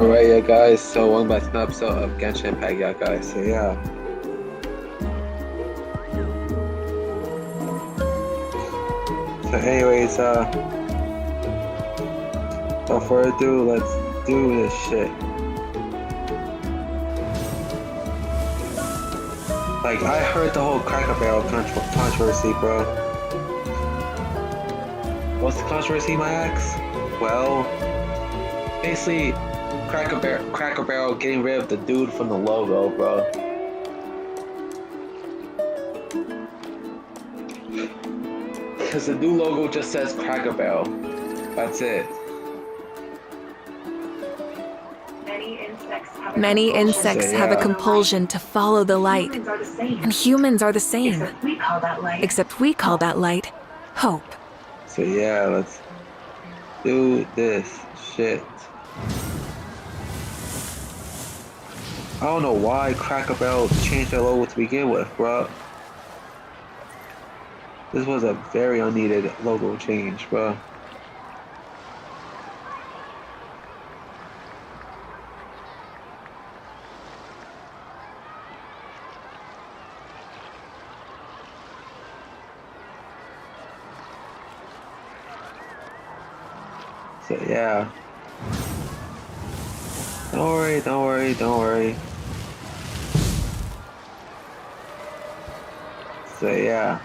Alright, yeah, guys. So, welcome back to an episode of Genshin Impact, yeah, guys. So, yeah. So, anyways, without further ado, let's do this shit. Like, I heard the whole Cracker Barrel controversy, bro. What's the controversy, my axe? Well, basically, Cracker Barrel getting rid of the dude from the logo, bro. Because the new logo just says Cracker Barrel. That's it. Many insects have a compulsion to follow the light, and humans are the same. Except we call that light hope. So yeah, let's do this shit. I don't know why Cracker Barrel changed their logo to begin with, bro. This was a very unneeded logo change, bro. So yeah. Don't worry, don't worry, don't worry. So yeah.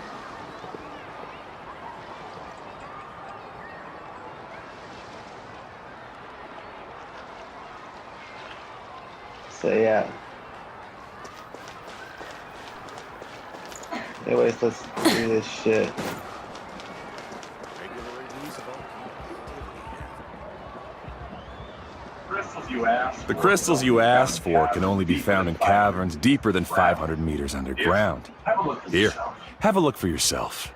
So yeah. Anyways, let's do this shit. The crystals you asked for can only be found in caverns deeper than 500 meters underground. Here, have a look for yourself.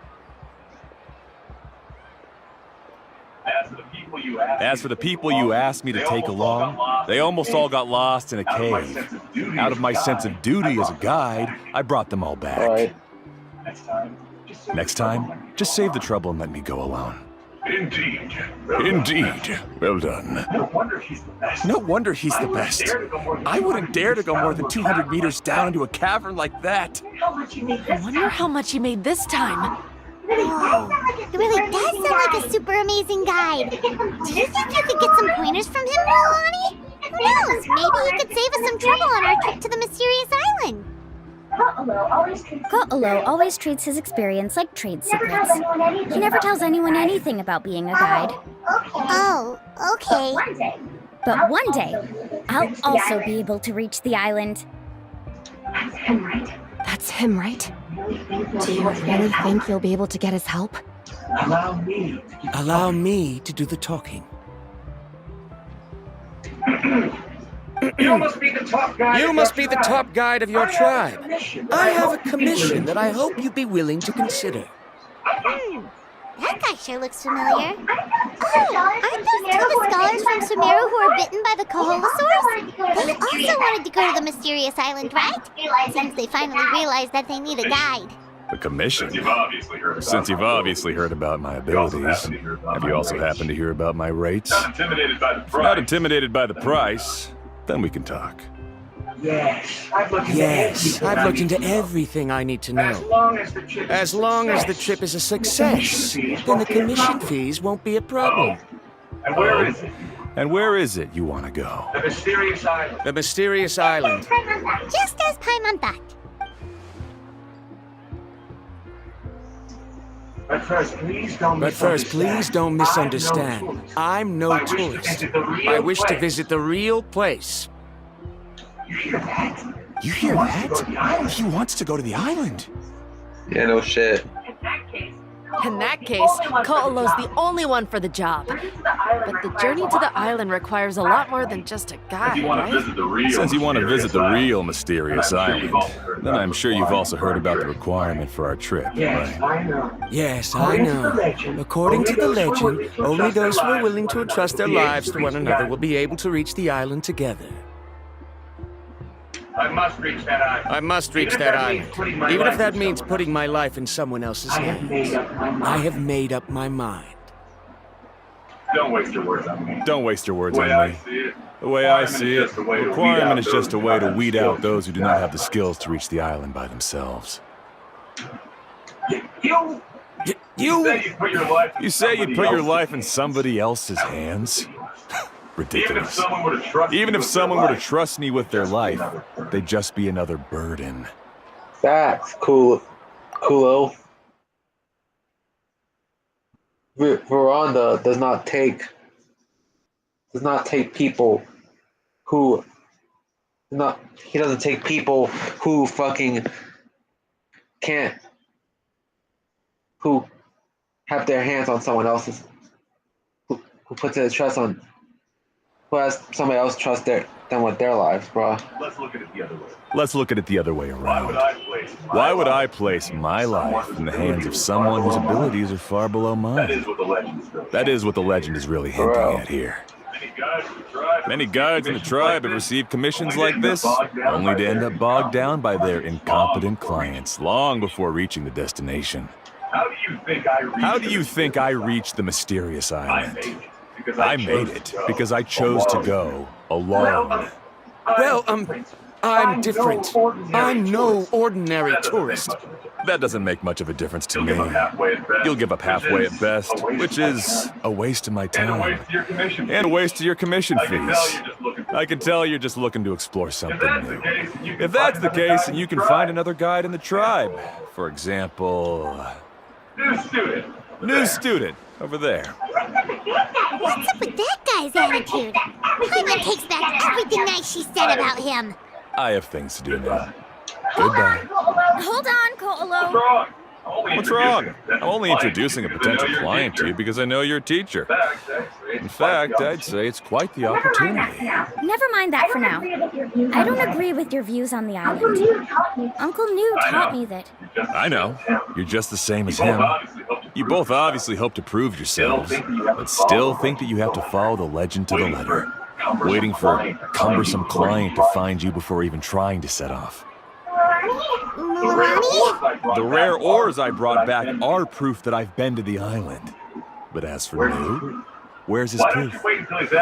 As for the people you asked me to take along, they almost all got lost in a cave. Out of my sense of duty as a guide, I brought them all back. Next time, just save the trouble and let me go alone. Indeed. Indeed. Well done. No wonder he's the best. No wonder he's the best. I wouldn't dare to go more than 200 meters down into a cavern like that. I wonder how much he made this time. Whoa, it really does sound like a super amazing guide. Do you think you could get some pointers from him, Milani? Who knows? Maybe he could save us some trouble on our trip to the mysterious island. Ko'olo always treats his experience like trade secrets. He never tells anyone anything about being a guide. Oh, okay. But one day, I'll also be able to reach the island. That's him, right? Do you really think you'll be able to get his help? Allow me to do the talking. You must be the top guide. You must be the top guide of your tribe. I have a commission that I hope you'd be willing to consider. That guy sure looks familiar. Oh, aren't those two the scholars from Sumeru who were bitten by the Koholosaurs? They also wanted to go to the mysterious island, right? Since they finally realized that they need a guide. The commission? Since you've obviously heard about my abilities, have you also happened to hear about my rates? Not intimidated by the If price. not intimidated by the price, then we can talk. Yes, I've looked into everything I need to know. As long as the trip is a success, then the commission fees won't be a problem. And where is it? And where is it you want to go? The mysterious island. The mysterious island. Just as Paimon thought. But first, please don't misunderstand. I'm no tourist. I wish to visit the real place. You hear that? You hear that? He wants to go to the island. Yeah, no shit. In that case, Ko'olo's the only one for the job. But the journey to the island requires a lot more than just a guide, right? Since you want to visit the real mysterious island, then I'm sure you've also heard about the requirement for our trip, right? Yes, I know. According to the legend, only those who are willing to entrust their lives to one another will be able to reach the island together. I must reach that island. I must reach that island, even if that means putting my life in someone else's hands. I have made up my mind. Don't waste your words on me. Don't waste your words on me. The way I see it, requirement is just a way to weed out those who do not have the skills to reach the island by themselves. You You say you'd put your life in somebody else's hands? Ridiculous. Even if someone were to trust me with their life, they'd just be another burden. Facts, Kulo. Veranda does not take people who he doesn't take people who fucking can't, who have their hands on someone else's, who puts their trust on, who has somebody else trust them with their lives, bro. Let's look at it the other way around. Why would I place my life in the hands of someone whose abilities are far below mine? That is what the legend is really hinting at here. Many guides in the tribe have received commissions like this, only to end up bogged down by their incompetent clients long before reaching the destination. How do you think I reached the mysterious island? I made it because I chose to go alone. Well, I'm different. I'm no ordinary tourist. That doesn't make much of a difference to me. You'll give up halfway at best, which is a waste of my time. And a waste of your commission fees. I can tell you're just looking to explore something new. If that's the case, then you can find another guide in the tribe. For example... New student, over there. What's up with that guy's attitude? Hyman takes back everything nice she said about him. I have things to do now. Goodbye. Hold on, Ko'olo. What's wrong? I'm only introducing a potential client to you because I know you're a teacher. In fact, I'd say it's quite the opportunity. Never mind that for now. I don't agree with your views on the island. Uncle New taught me that. I know. You're just the same as him. You both obviously hope to prove yourselves, but still think that you have to follow the legend to the letter, waiting for a cumbersome client to find you before even trying to set off. Milani? The rare ores I brought back are proof that I've been to the island. But as for New, where's his proof?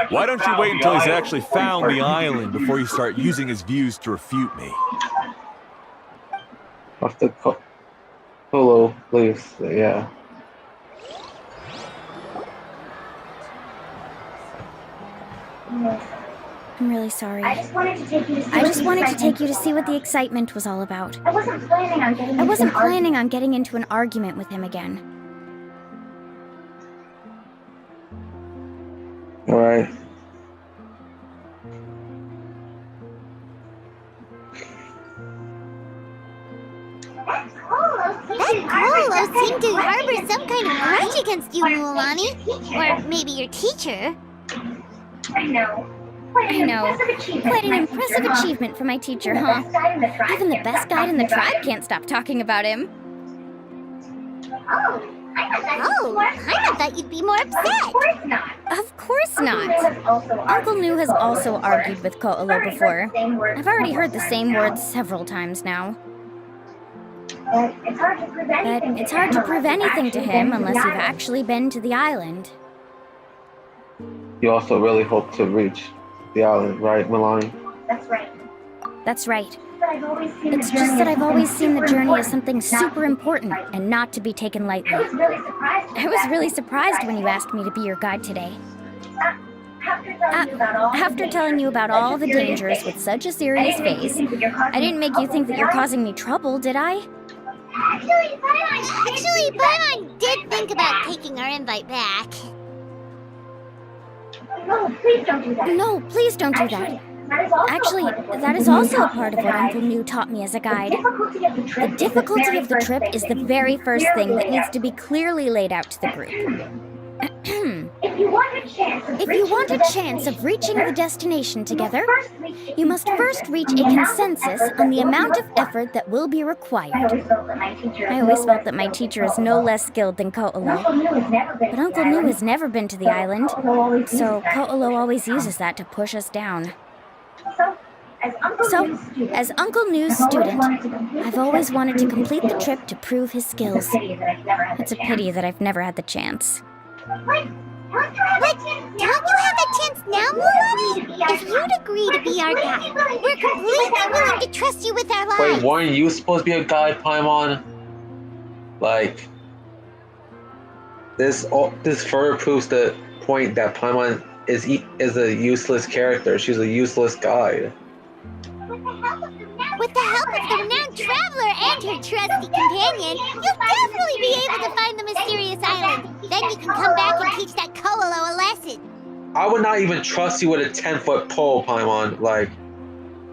Why don't you wait until he's actually found the island before you start using his views to refute me? Off the Kulo, please, yeah. I'm really sorry. I just wanted to take you to see what the excitement was all about. I wasn't planning on getting into an argument with him again. All right. That Ko'olo seemed to harbor some kind of grudge against you, Milani. Or maybe your teacher. I know. Quite an impressive achievement for my teacher, huh? Even the best guide in the tribe can't stop talking about him. I thought you'd be more upset. Of course not. Uncle New has also argued with Ko'olo before. I've already heard the same words several times now. But it's hard to prove anything to him unless you've actually been to the island. You also really hope to reach the island, right, Milani? That's right. It's just that I've always seen the journey as something super important and not to be taken lightly. I was really surprised when you asked me to be your guide today. After telling you about all the dangers with such a serious face, I didn't make you think that you're causing me trouble, did I? Actually, Paimon did think about taking our invite back. No, please don't do that. Actually, that is also a part of what Uncle New taught me as a guide. The difficulty of the trip is the very first thing that needs to be clearly laid out to the group. If you want a chance of reaching the destination together, you must first reach a consensus on the amount of effort that will be required. I always felt that my teacher is no less skilled than Ko'olo. But Uncle New has never been to the island, so Ko'olo always uses that to push us down. So, as Uncle New's student, I've always wanted to complete the trip to prove his skills. It's a pity that I've never had the chance. But don't you have that chance now, Mulani? If you'd agree to be our guide, we're completely willing to trust you with our lives. Wait, weren't you supposed to be a guy, Paimon? Like, this further proves the point that Paimon is a useless character. She's a useless guide. With the help of the renowned traveler and her trusty companion, you'll definitely be able to find the mysterious island. Then you can come back and teach that Kololo a lesson. I would not even trust you with a 10-foot pole, Paimon. Like,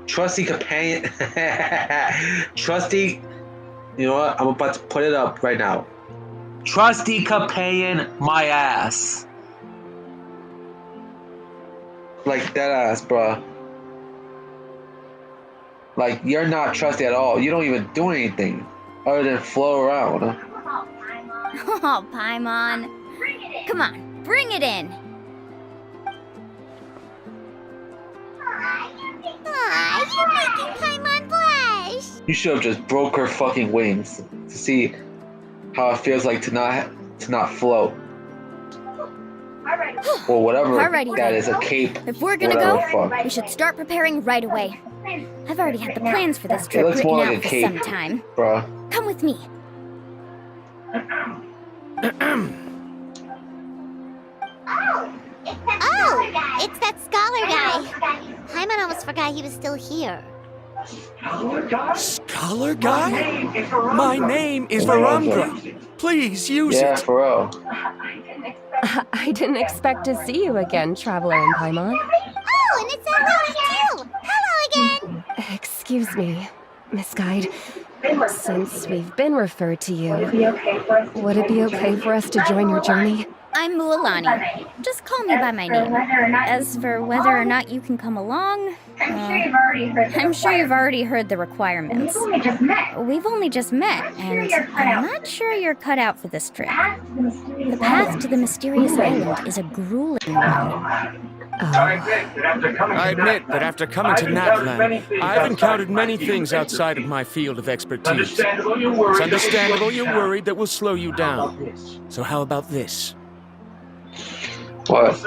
trusty companion. Trusty. You know what? I'm about to put it up right now. Trusty companion, my ass. Like, that ass, bruh. Like, you're not trusty at all. You don't even do anything other than flow around. Oh, Paimon. Come on, bring it in. Aw, you're making Paimon blush. You should have just broke her fucking wings to see how it feels like to not float. Or whatever Alrighty that then. is, a cape. If we're gonna whatever go, fuck. we should start preparing right away. I've already had the plans for this It trip looks written more like out a for cape, some time. bruh. Come with me. Oh, it's that scholar guy. Paimon almost forgot he was still here. Scholar guy? My name is Varundra. Please use Yeah, it. for real. I didn't expect to see you again, Traveler and Paimon. Oh, and it's that Lily too. Hello again. Excuse me, Miss Guide. Since we've been referred to you, would it be okay for us to join your journey? I'm Mualani. Just call me by my name. As for whether or not you can come along, I'm sure you've already heard the requirements. We've only just met, and I'm not sure you're cut out for this trip. The path to the mysterious island is a grueling one. I admit that after coming to Natland, I've encountered many things outside of my field of expertise. It's understandable you're worried that we'll slow you down. So how about this? What?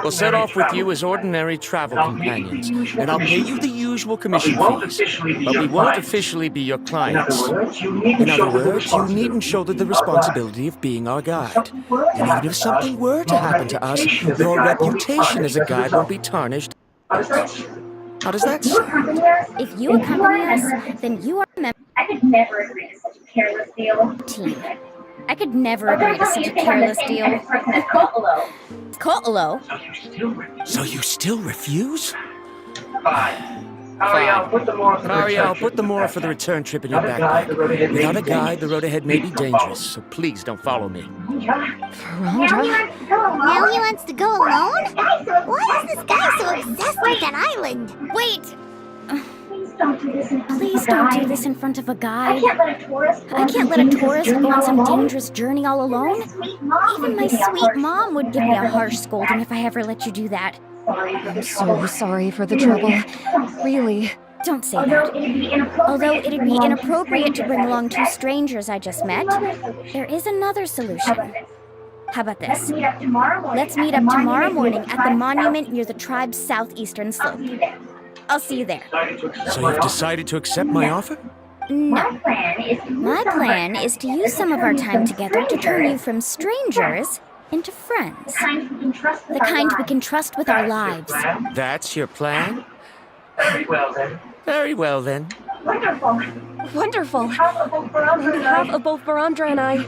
We'll set off with you as ordinary travel companions, and I'll pay you the usual commission fees, but we won't officially be your clients. In other words, you needn't shoulder the responsibility of being our guide. And even if something were to happen to us, your reputation as a guide won't be tarnished. How does that sound? If you accompany us, then you are a member I could never agree to such a careless deal. of the team. I could never agree to such a careless deal. Kololo? So you still refuse? Ariel, put the more Ariel, put the more for the return trip in your backpack. Without a guide, the road ahead may be dangerous, so please don't follow me. Verandra? Now he wants to go alone? Why is this guy so obsessed with that island? Wait! Please don't do this in front of a guide. Please don't do this in front of a guide. I can't let a tourist go on some dangerous journey all alone. Even my sweet mom would give me a harsh scolding if I ever let you do that. I'm so sorry for the trouble. Really. Don't say that. Although it'd be inappropriate to bring along two strangers I just met, there is another solution. How about this? Let's meet up tomorrow morning at the monument near the tribe's southeastern slope. I'll see you there. So you've decided to accept my offer? No. My plan is to use some of our time together to turn you from strangers into friends. The kind we can trust with our lives. That's your plan? Very well then. Very well then. Wonderful. On behalf of both Verandra and I,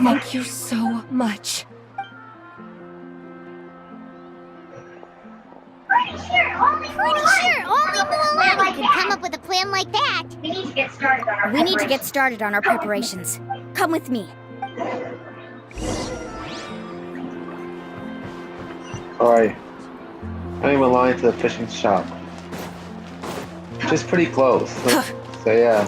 thank you so much. Pretty sure only Mualani could come up with a plan like that. We need to get started on our preparations. Come with me. Alright. I'm even lying to the fishing shop. Just pretty close. So yeah.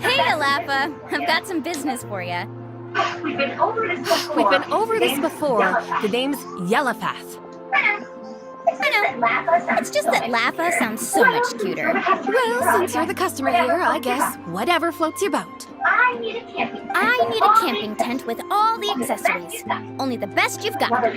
Hey, Alappa. I've got some business for you. We've been over this before. We've been over this before. The name's Yellowfath. It's just that Laffa sounds so much cuter. Well, since you're the customer here, I guess whatever floats your boat. I need a camping tent with all the accessories. Only the best you've got.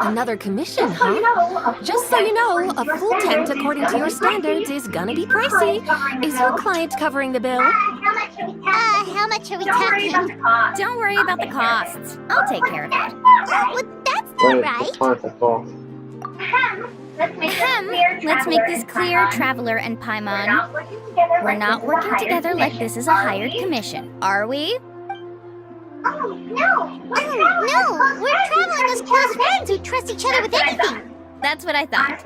Another commission, huh? Just so you know, a full tent according to your standards is gonna be pricey. Is your client covering the bill? How much are we talking? Don't worry about the costs. I'll take care of it. Well, that's not right. Let's make this clear, Traveler and Paimon. We're not working together like this is a hired commission, are we? Oh, no! We're traveling as close friends who trust each other with anything. That's what I thought.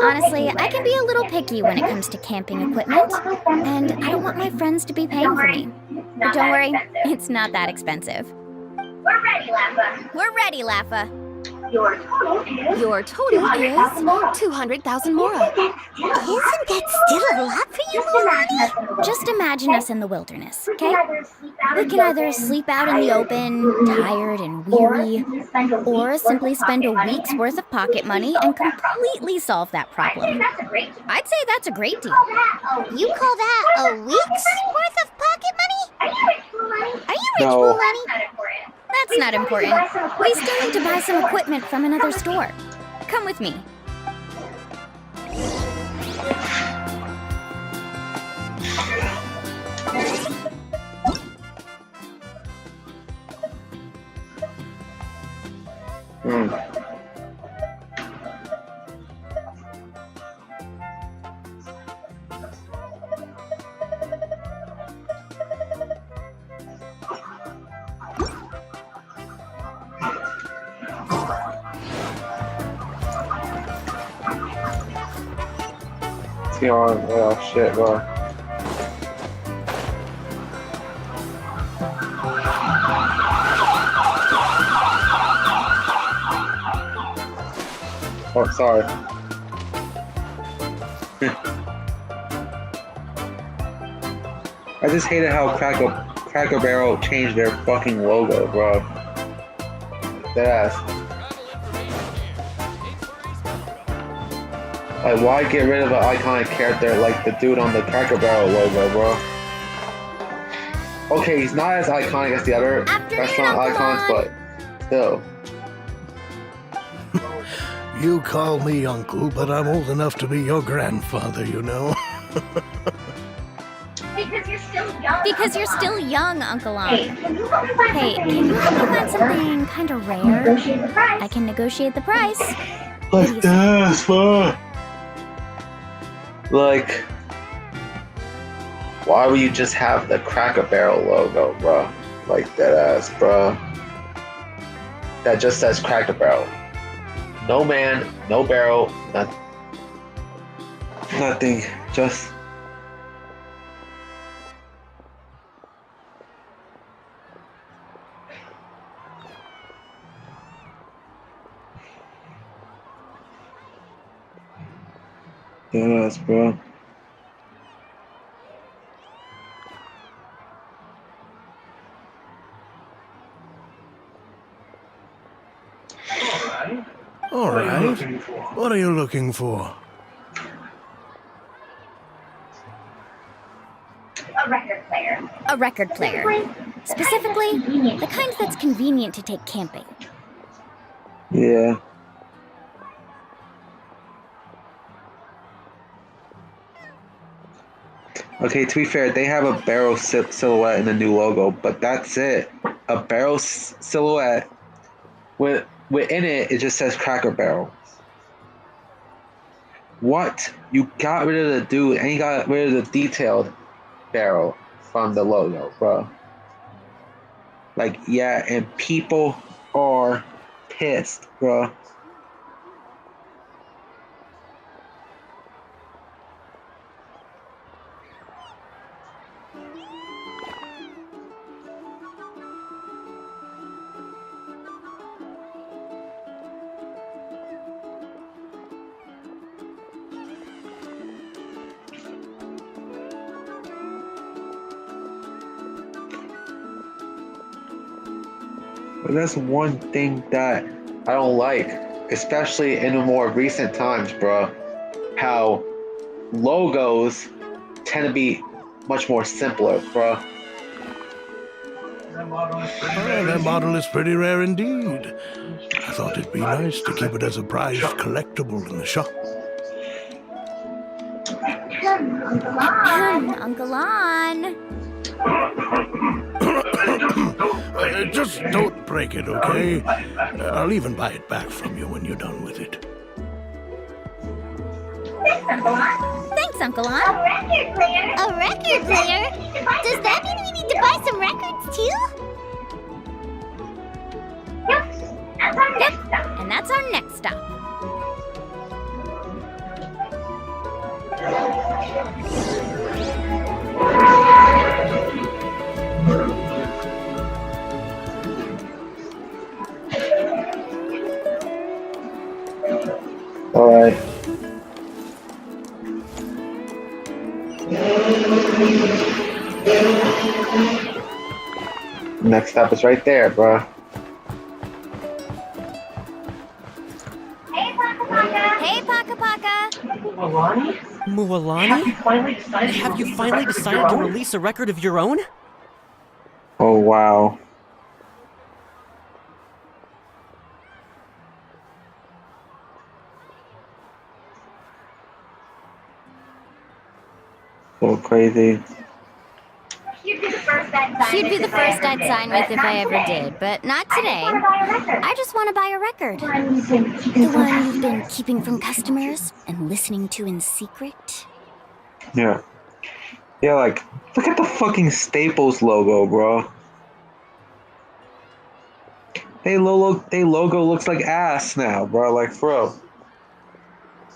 Honestly, I can be a little picky when it comes to camping equipment, and I don't want my friends to be paying for me. But don't worry, it's not that expensive. We're ready, Laffa. We're ready, Laffa. Your total is 200,000 mora. Isn't that still a lot for you, Morani? Just imagine us in the wilderness, okay? We can either sleep out in the open, tired and weary, or simply spend a week's worth of pocket money and completely solve that problem. I'd say that's a great deal. You call that a week's worth of pocket money? Are you rich, Morani? That's not important. We still need to buy some equipment from another store. Come with me. Oh shit, bro. Oh, sorry. I just hated how Cracker Barrel changed their fucking logo, bro. Deadass. Like, why get rid of an iconic character like the dude on the Cracker Barrel logo, bro? Okay, he's not as iconic as the other restaurant icons, but still. You call me uncle, but I'm old enough to be your grandfather, you know. Because you're still young, Uncle On. Hey, can you help me find something kind of rare? I can negotiate the price. Like this, bro. Like, why would you just have the Cracker Barrel logo, bro? Like that ass, bro. That just says Cracker Barrel. No man, no barrel, nothing. Just. Yes, bro. All right. What are you looking for? a record player. A record player. Specifically, the kind that's convenient to take camping. Yeah. Okay, to be fair, they have a barrel silhouette in the new logo, but that's it. A barrel silhouette within it, it just says Cracker Barrel. What? You got rid of the dude and you got rid of the detailed barrel from the logo, bro. Like, yeah, and people are pissed, bro. But that's one thing that I don't like. especially in the more recent times, bro, how logos tend to be much more simpler, bro. That model is pretty rare indeed. I thought it'd be nice to keep it as a prized collectible in the shop. Uncle On. Just don't break it, okay? I'll even buy it back from you when you're done with it. Thanks, Uncle On. A record player? A record player? Does that mean we need to buy some records too? Yep, and that's our next stop. Alright. Next stop is right there, bro. Hey, Paka Paka. Mualani? Have you finally decided to release a record of your own? Oh, wow. So crazy. She'd be the first I'd sign with if I ever did, but not today. I just want to buy a record. The one you've been keeping from customers and listening to in secret. Yeah. Yeah, like, look at the fucking Staples logo, bro. They logo looks like ass now, bro. Like, bro.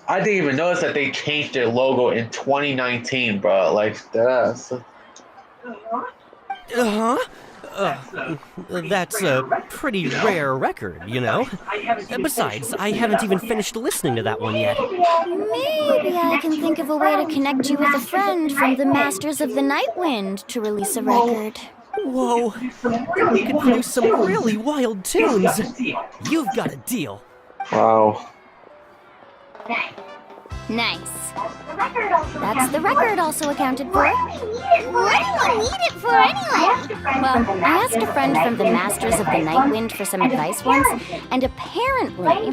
I didn't even notice that they changed their logo in 2019, bro. Like, that ass. That's a pretty rare record, you know? Besides, I haven't even finished listening to that one yet. Maybe I can think of a way to connect you with a friend from the Masters of the Night Wind to release a record. Whoa, we could produce some really wild tunes. You've got a deal. Wow. Nice. That's the record also accounted for. What do you need it for anyway? Well, I asked a friend from the Masters of the Night Wind for some advice once, and apparently,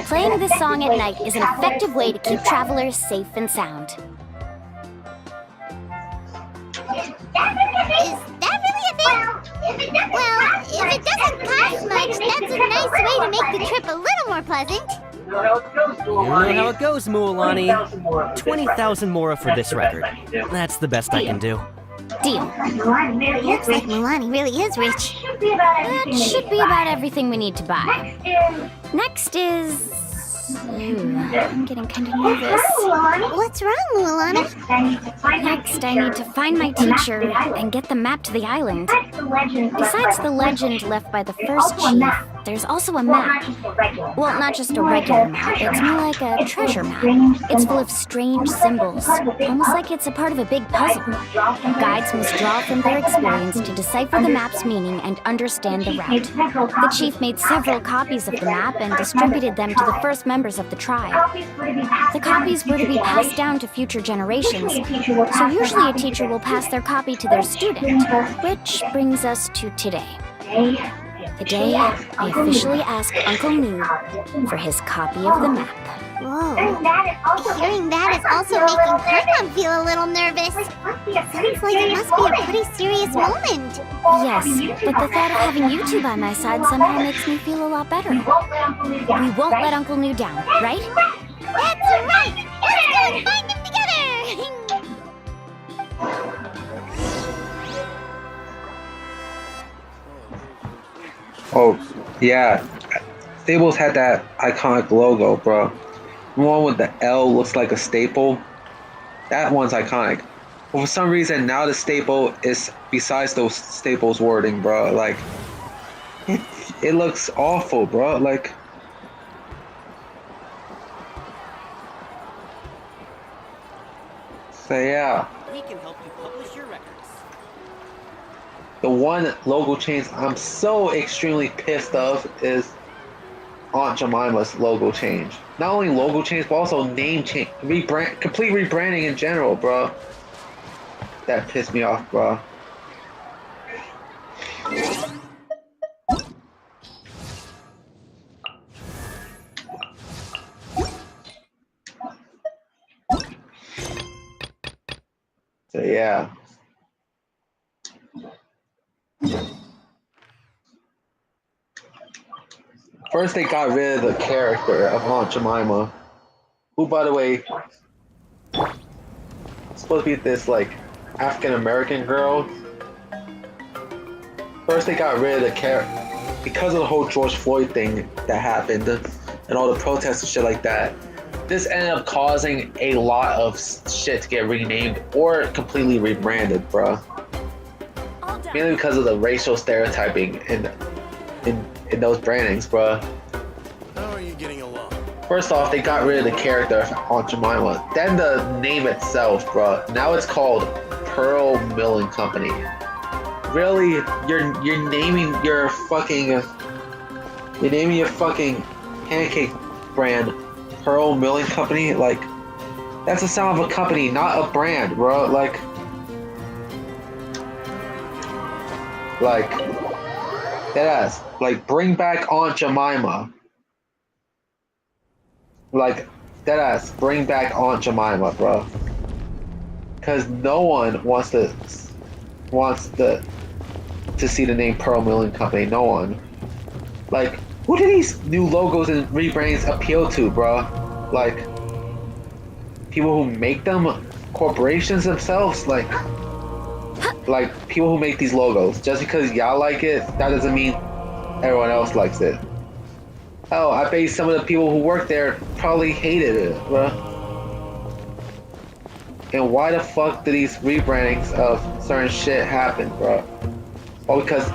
playing this song at night is an effective way to keep travelers safe and sound. Is that really a thing? Well, if it doesn't cost much, that's a nice way to make the trip a little more pleasant. You know how it goes, Mualani. 20,000 mora for this record. That's the best I can do. Deal. Looks like Milani really is rich. That should be about everything we need to buy. Next is... I'm getting kind of nervous. What's wrong, Mualani? Next, I need to find my teacher and get the map to the island. Besides the legend left by the first chief, there's also a map. Well, not just a regular map, it's more like a treasure map. It's full of strange symbols, almost like it's a part of a big puzzle. Guides must draw from their experience to decipher the map's meaning and understand the route. The chief made several copies of the map and distributed them to the first members of the tribe. The copies were to be passed down to future generations, so usually a teacher will pass their copy to their student, which brings us to today. The day I officially asked Uncle New for his copy of the map. Whoa. Hearing that is also making Paimon feel a little nervous. Sounds like it must be a pretty serious moment. Yes, but the thought of having you two by my side somehow makes me feel a lot better. We won't let Uncle New down, right? That's right! Let's go and find him together! Oh, yeah. Staples had that iconic logo, bro. The one with the L looks like a staple. That one's iconic. But for some reason, now the staple is besides those Staples wording, bro. Like, it looks awful, bro. Like, so yeah. We can help you publish your records. The one logo change I'm so extremely pissed of is Aunt Jemima's logo change. Not only logo change, but also name change, complete rebranding in general, bro. That pissed me off, bro. So yeah. First, they got rid of the character of Aunt Jemima, who, by the way, is supposed to be this like African American girl. First, they got rid of the character because of the whole George Floyd thing that happened and all the protests and shit like that. This ended up causing a lot of shit to get renamed or completely rebranded, bro. Mainly because of the racial stereotyping in those brandings, bro. How are you getting along? First off, they got rid of the character of Aunt Jemima. Then the name itself, bro. Now it's called Pearl Milling Company. Really, you're naming your fucking pancake brand Pearl Milling Company? Like, that's the sound of a company, not a brand, bro. Like deadass. Like, bring back Aunt Jemima. Like, deadass, bring back Aunt Jemima, bro. Cause no one wants to see the name Pearl Milling Company. No one. Like, who do these new logos and rebrands appeal to, bro? Like, people who make them, corporations themselves, like people who make these logos. Just because y'all like it, that doesn't mean everyone else likes it. Oh, I bet some of the people who work there probably hated it, bro. And why the fuck do these rebrandings of certain shit happen, bro? Oh, because,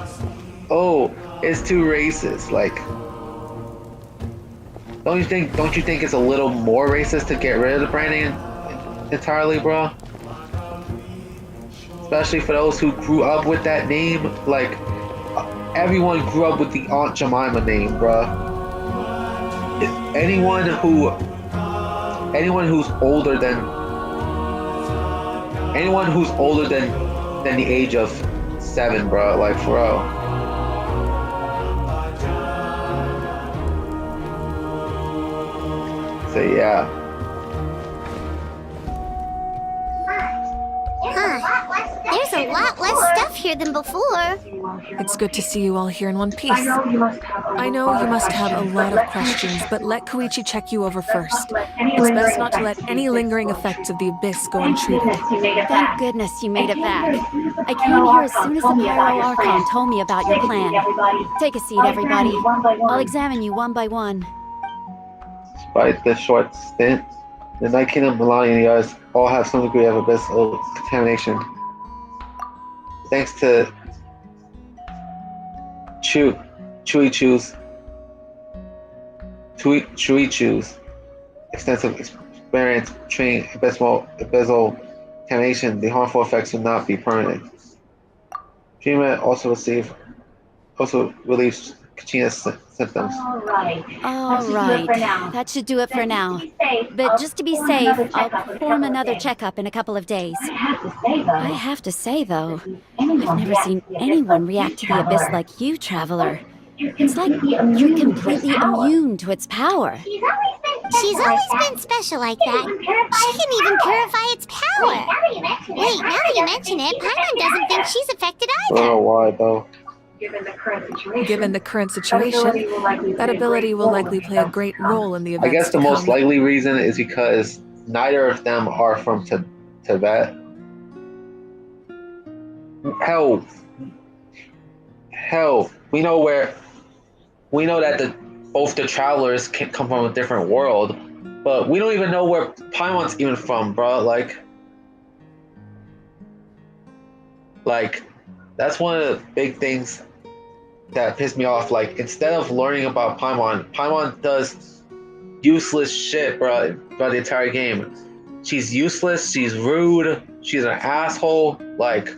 it's too racist. Like, don't you think it's a little more racist to get rid of the branding entirely, bro? Especially for those who grew up with that name. Like, everyone grew up with the Aunt Jemima name, bro. Anyone who's older than the age of 7, bro, like, for real. So yeah. There's a lot less stuff here than before. It's good to see you all here in one piece. I know you must have a lot of questions, but let Koichi check you over first. It's best not to let any lingering effects of the abyss go untreated. Thank goodness you made it back. I came here as soon as the Pyro Archon told me about your plan. Take a seat, everybody. I'll examine you one by one. Despite this short stint, the Night Kingdom, Milani, and the others all have some degree of abyssal contamination. Thanks to Chuichu's extensive experience treating abyssal contamination, the harmful effects will not be permanent. Treatment also relieves Kachina's symptoms. All right. That should do it for now. But just to be safe, I'll perform another checkup in a couple of days. I have to say, though, I've never seen anyone react to the abyss like you, Traveler. It's like you're completely immune to its power. She's always been special like that. She can even purify its power. Wait, now that you mention it, Paimon doesn't think she's affected either. Oh, why though? Given the current situation, that ability will likely play a great role in the events I guess the to most come. likely reason is because neither of them are from Tibet. Hell, we know that both the travelers can come from a different world, but we don't even know where Paimon's even from, bro. Like that's one of the big things that pissed me off. Like, instead of learning about Paimon does useless shit, bro, throughout the entire game. She's useless, she's rude, she's an asshole. Like,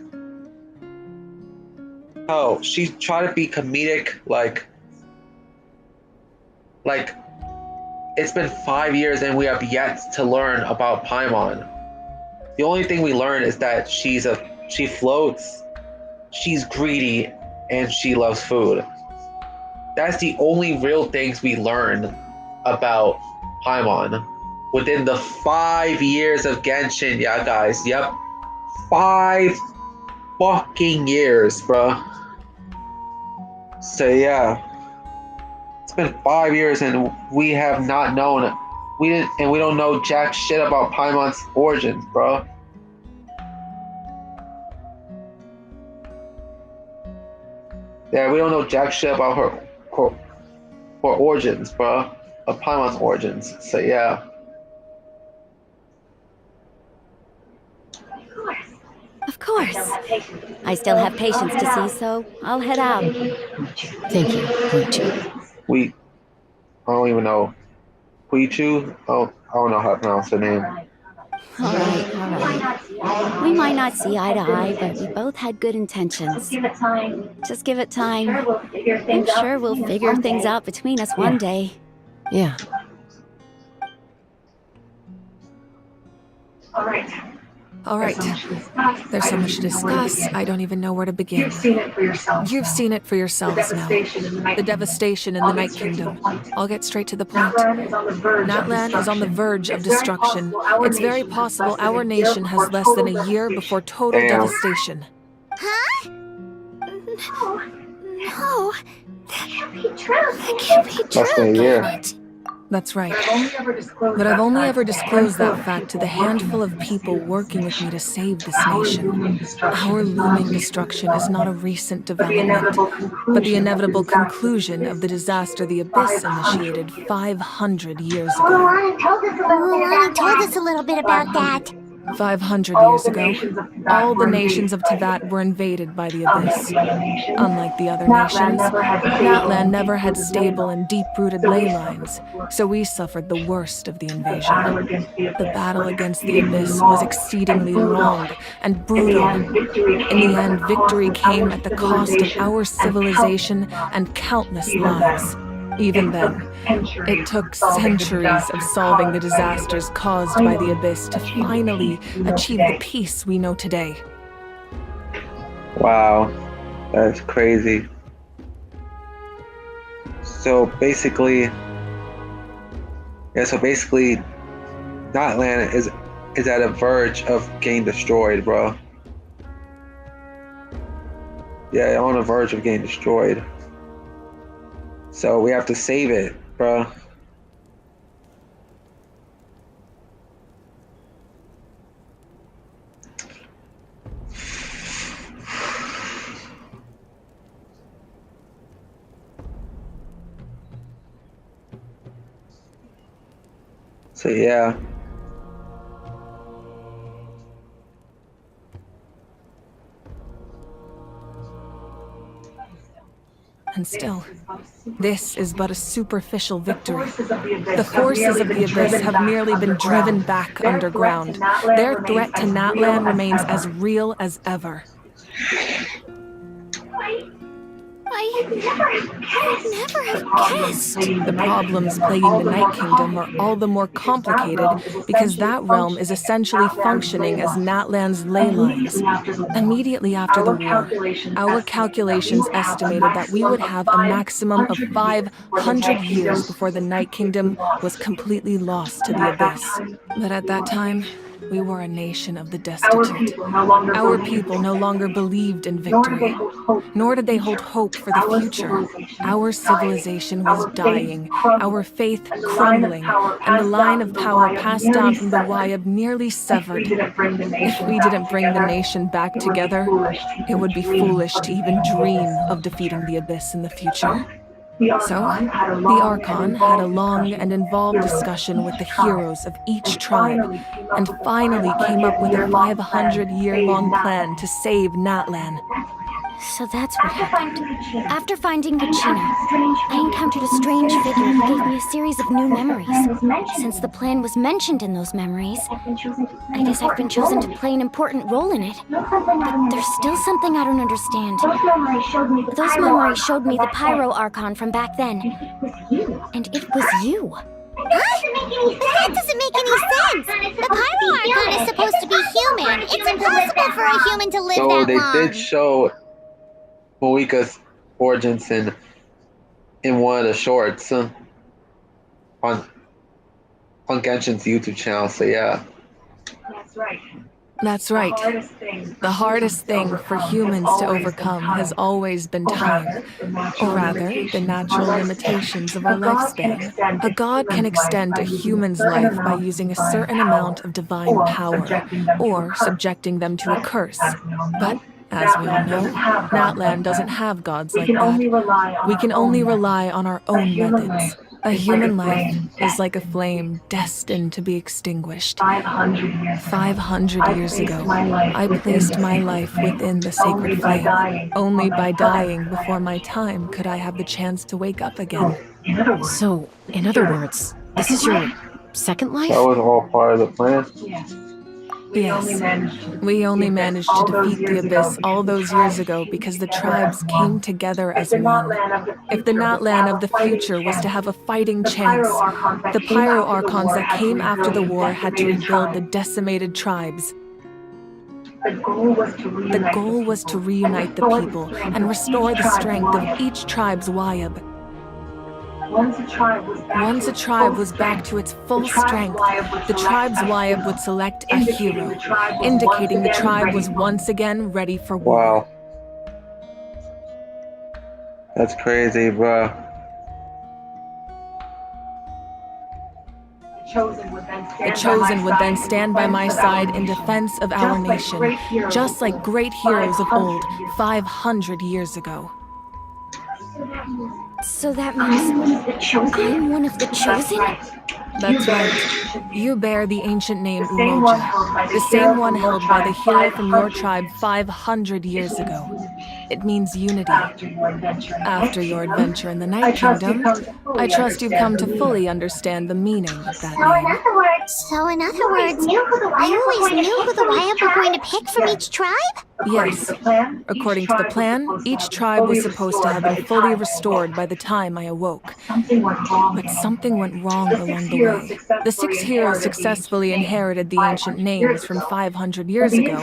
she tried to be comedic, like, Like, it's been 5 years and we have yet to learn about Paimon. The only thing we learn is that she floats, she's greedy, and she loves food. That's the only real things we learn about Paimon within the 5 years of Genshin, yeah, guys. Yep. 5 fucking years, bro. So yeah, it's been 5 years and we have not known. We don't know jack shit about Paimon's origins, bro. Yeah, we don't know jack shit about her origins, bro. Of Paimon's origins. So yeah. Of course. I still have patience to see, so I'll head out. Thank you, Koichi. I don't even know. Huichu? Oh, I don't know how to pronounce her name. All right. We might not see eye to eye, but we both had good intentions. Just give it time. I'm sure we'll figure things out between us one day. Yeah. All right. There's so much to discuss, I don't even know where to begin. You've seen it for yourselves now. The devastation in the Night Kingdom. I'll get straight to the point. Natlan is on the verge of destruction. It's very possible our nation has less than a year before total devastation. Huh? No. That can't be true. That can't be true. Less than a year. That's right. But I've only ever disclosed that fact to the handful of people working with me to save this nation. Our looming destruction is not a recent development, but the inevitable conclusion of the disaster the Abyss initiated 500 years ago. Mulan told us a little bit about that. 500 years ago, all the nations of Teyvat were invaded by the Abyss. Unlike the other nations, Natlan never had stable and deep-rooted ley lines, so we suffered the worst of the invasion. The battle against the Abyss was exceedingly long and brutal. In the end, victory came at the cost of our civilization and countless lives. Even then, it took centuries of solving the disasters caused by the Abyss to finally achieve the peace we know today. Wow, that's crazy. So basically, Natlan is at a verge of getting destroyed, bro. Yeah, on the verge of getting destroyed. So we have to save it, bro. So yeah. And still, this is but a superficial victory. The forces of the Abyss have merely been driven back underground. Their threat to Natlan remains as real as ever. I never have guessed. The problems plaguing the Night Kingdom are all the more complicated because that realm is essentially functioning as Natlan's ley lines. Immediately after the war, our calculations estimated that we would have a maximum of 500 years before the Night Kingdom was completely lost to the Abyss. But at that time, we were a nation of the destitute. Our people no longer believed in victory, nor did they hold hope for the future. Our civilization was dying, our faith crumbling, and the line of power passed down from the Wayab nearly severed. If we didn't bring the nation back together, it would be foolish to even dream of defeating the Abyss in the future. So, the Archon had a long and involved discussion with the heroes of each tribe, and finally came up with a 500-year-long plan to save Natlan. So that's what happened. After finding Kachina, I encountered a strange figure who gave me a series of new memories. Since the plan was mentioned in those memories, I guess I've been chosen to play an important role in it. But there's still something I don't understand. Those memories showed me the Pyro Archon from back then. And it was you. Huh? That doesn't make any sense! The Pyro Archon is supposed to be human! It's impossible for a human to live that long! So they did show Moika's origins in one of the shorts on Genshin's YouTube channel, so yeah. That's right. That's right. The hardest thing for humans to overcome has always been time, or rather, the natural limitations of our lifespan. A god can extend a human's life by using a certain amount of divine power, or subjecting them to a curse. But as we all know, Natlan doesn't have gods like that. We can only rely on our own methods. A human life is like a flame destined to be extinguished. 500 years ago, I placed my life within the sacred flame. Only by dying before my time could I have the chance to wake up again. So, in other words, this is your second life? That was all part of the plan. Yes, we only managed to defeat the Abyss all those years ago because the tribes came together as one. If the Natlan of the future was to have a fighting chance, the Pyro Archons that came after the war had to rebuild the decimated tribes. The goal was to reunite the people and restore the strength of each tribe's Wayab. Once a tribe was back to its full strength, the tribe's Wayab would select a hero, indicating the tribe was once again ready for war. Wow. That's crazy, bro. The Chosen would then stand by my side in defense of our nation, just like great heroes of old, 500 years ago. So that means I'm one of the Chosen? That's right. You bear the ancient name Umoja, the same one held by the hero from your tribe 500 years ago. It means unity. After your adventure in the Night Kingdom, I trust you've come to fully understand the meaning of that name. So in other words, I always knew who the Wayab were going to pick from each tribe? Yes. According to the plan, each tribe was supposed to have been fully restored by the time I awoke. But something went wrong along the way. The 6 heroes successfully inherited the ancient names from 500 years ago,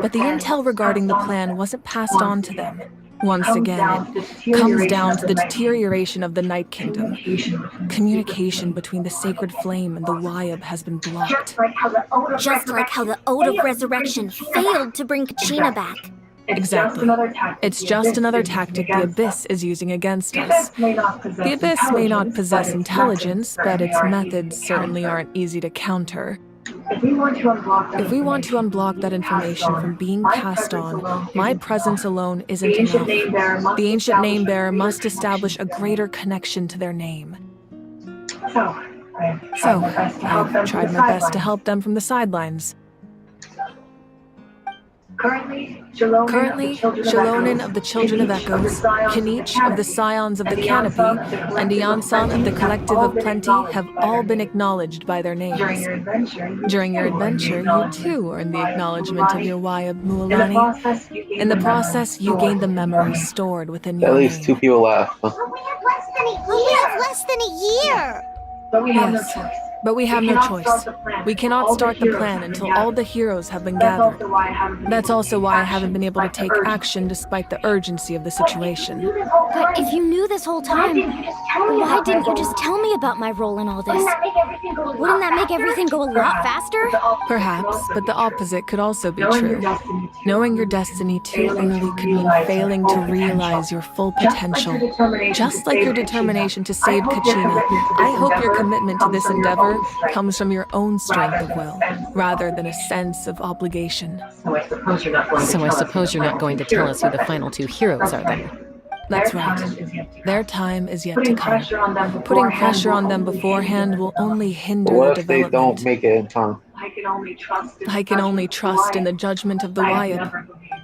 but the intel regarding the plan wasn't passed on to them. Once again, it comes down to the deterioration of the Night Kingdom. Communication between the sacred flame and the Wayab has been blocked. Just like how the Ode of Resurrection failed to bring Kachina back. Exactly. It's just another tactic the Abyss is using against us. The Abyss may not possess intelligence, but its methods certainly aren't easy to counter. If we want to unblock that information from being passed on, my presence alone isn't enough. The ancient name-bearer must establish a greater connection to their name. So, I've tried my best to help them from the sidelines. Currently, Shalonin of the Children of Echoes, Kinich of the Scions of the Canopy, and Iansan of the Collective of Plenty have all been acknowledged by their names. During your adventure, you too earned the acknowledgement of your Wayab Mualani. In the process, you gained the memories stored within your At least 2 people left. We have less than a year! Yes, but we have no choice. We cannot start the plan until all the heroes have been gathered. That's also why I haven't been able to take action despite the urgency of the situation. But if you knew this whole time, why didn't you just tell me about my role in all this? Wouldn't that make everything go a lot faster? Perhaps, but the opposite could also be true. Knowing your destiny too early could mean failing to realize your full potential. Just like your determination to save Kachina, I hope your commitment to this endeavor comes from your own strength of will, rather than a sense of obligation. So I suppose you're not going to tell us who the final 2 heroes are then? That's right. Their time is yet to come. Putting pressure on them beforehand will only hinder What the if they development. don't make it in time? I can only trust in the judgment of the Wayab.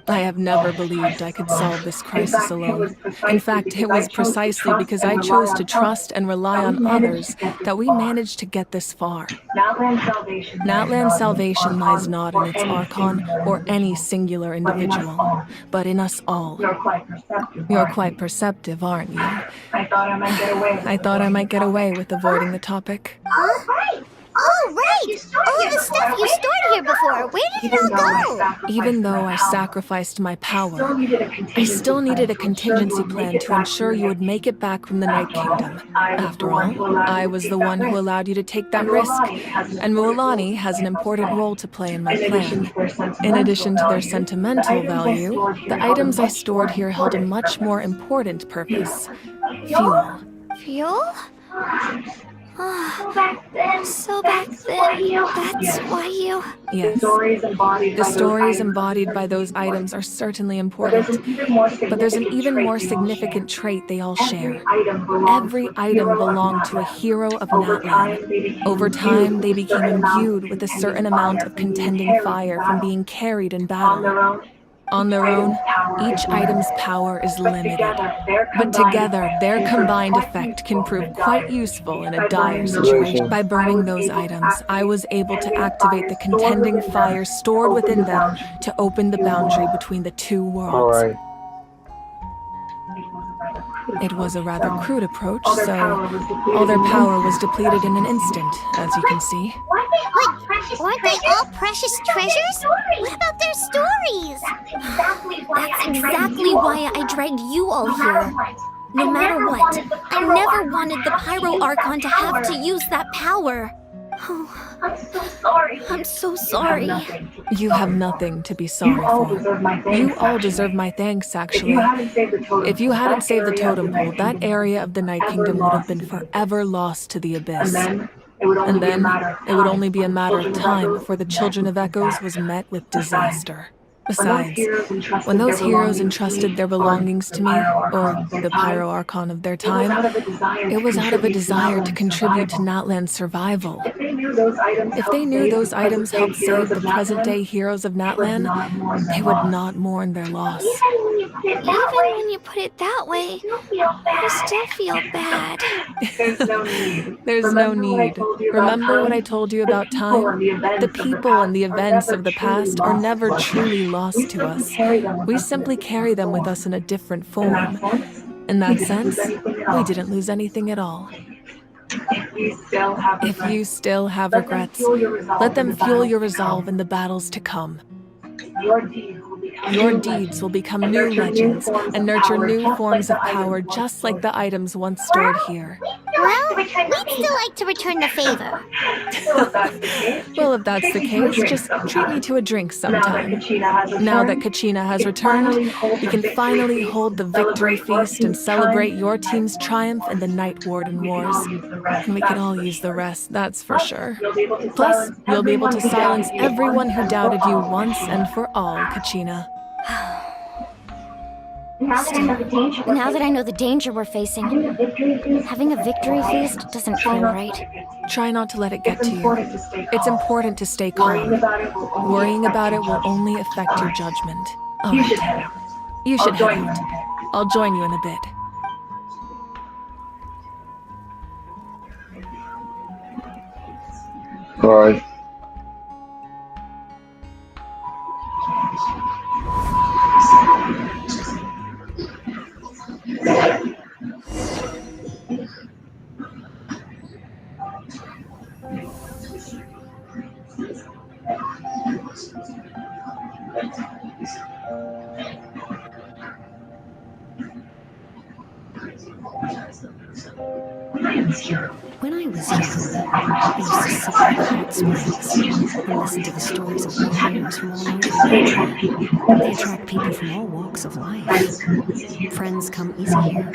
I have never believed I could solve this crisis alone. In fact, it was precisely because I chose to trust and rely on others that we managed to get this far. Natlan's salvation lies not in its Archon or any singular individual, but in us all. You're quite perceptive, aren't you? I thought I might get away with avoiding the topic. Huh? Oh, right! All the stuff you stored here before, where did it all go? Even though I sacrificed my power, I still needed a contingency plan to ensure you would make it back from the Night Kingdom. After all, I was the one who allowed you to take that risk, and Mualani has an important role to play in my plan. In addition to their sentimental value, the items I stored here held a much more important purpose: fuel. Fuel? So back then, that's why you... Yes. The stories embodied by those items are certainly important, but there's an even more significant trait they all share. Every item belonged to a hero of Natlan. Over time, they became imbued with a certain amount of contending fire from being carried in battle. On their own, each item's power is limited, but together, their combined effect can prove quite useful in a dire situation. By burning those items, I was able to activate the contending fire stored within them to open the boundary between the two worlds. It was a rather crude approach, so all their power was depleted in an instant, as you can see. Wait, weren't they all precious treasures? What about their stories? That's exactly why I dragged you all here. No matter what, I never wanted the Pyro Archon to have to use that power. Oh, I'm so sorry. You have nothing to be sorry for. You all deserve my thanks, actually. If you hadn't saved the totem pole, that area of the Night Kingdom would have been forever lost to the abyss. And then, it would only be a matter of time before the Children of Echoes was met with disaster. Besides, when those heroes entrusted their belongings to me, or the Pyro Archon of their time, it was out of a desire to contribute to Natlan's survival. If they knew those items helped save the present-day heroes of Natlan, they would not mourn their loss. Even when you put it that way, I still feel bad. There's no need. Remember what I told you about time? The people and the events of the past are never truly lost to us. We simply carry them with us in a different form. In that sense, we didn't lose anything at all. If you still have regrets, let them fuel your resolve in the battles to come. Your deeds will become new legends and nurture new forms of power just like the items once stored here. Well, we'd still like to return the favor. Well, if that's the case, just treat me to a drink sometime. Now that Kachina has returned, we can finally hold the victory feast and celebrate your team's triumph in the Night Warden Wars. And we can all use the rest, that's for sure. Plus, you'll be able to silence everyone who doubted you once and for all, Kachina. Still, now that I know the danger we're facing, having a victory feast doesn't feel right. Try not to let it get to you. It's important to stay calm. Worrying about it will only affect your judgment. All right. You should head out. I'll join you in a bit. All right. When I was young, I used to sit by the hot springs and listen to the stories of warriors from all over the world. They attract people from all walks of life. Friends come easy here,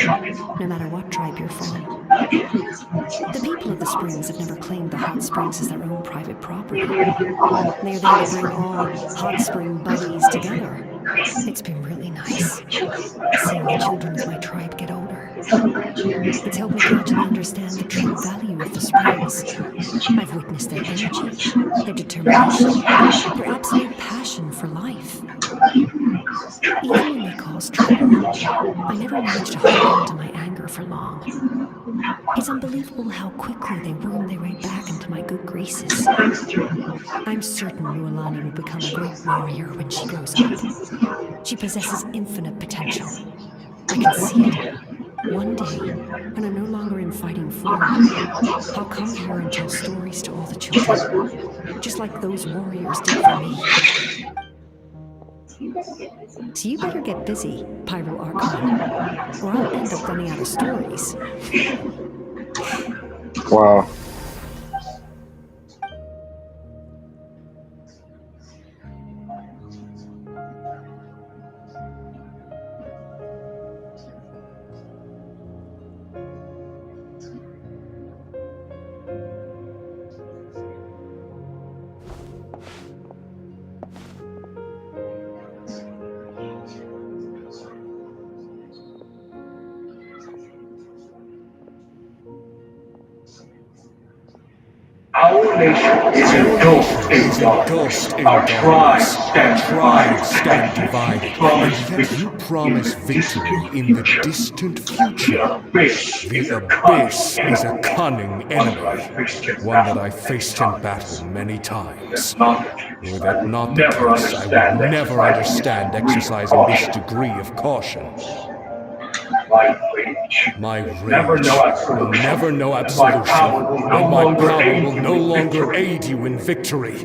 no matter what tribe you're from. The people of the springs have never claimed the hot springs as their own private property. They are there to bring all hot spring buddies together. It's been really nice, seeing the children of my tribe get older. It's helped me gradually understand the true value of the springs. I've witnessed their energy, their determination, their absolute passion for life. Even when they cause trouble, I never manage to hold on to my anger for long. It's unbelievable how quickly they worm their way back into my good graces. I'm certain Nualani will become a great warrior when she grows up. She possesses infinite potential. I can see it. One day, when I'm no longer in fighting form, I'll come here and tell stories to all the children, just like those warriors did for me. So you better get busy, Pyro Archon, or I'll end up running out of stories. Wow. Our nation is engulfed in darkness. Our tribes stand divided. And yet you promise victory in the distant future. The abyss is a cunning enemy, one that I faced in battle many times. Were that not the case, I would never understand exercising this degree of caution. My rage will never know absolution, and my power will no longer aid you in victory.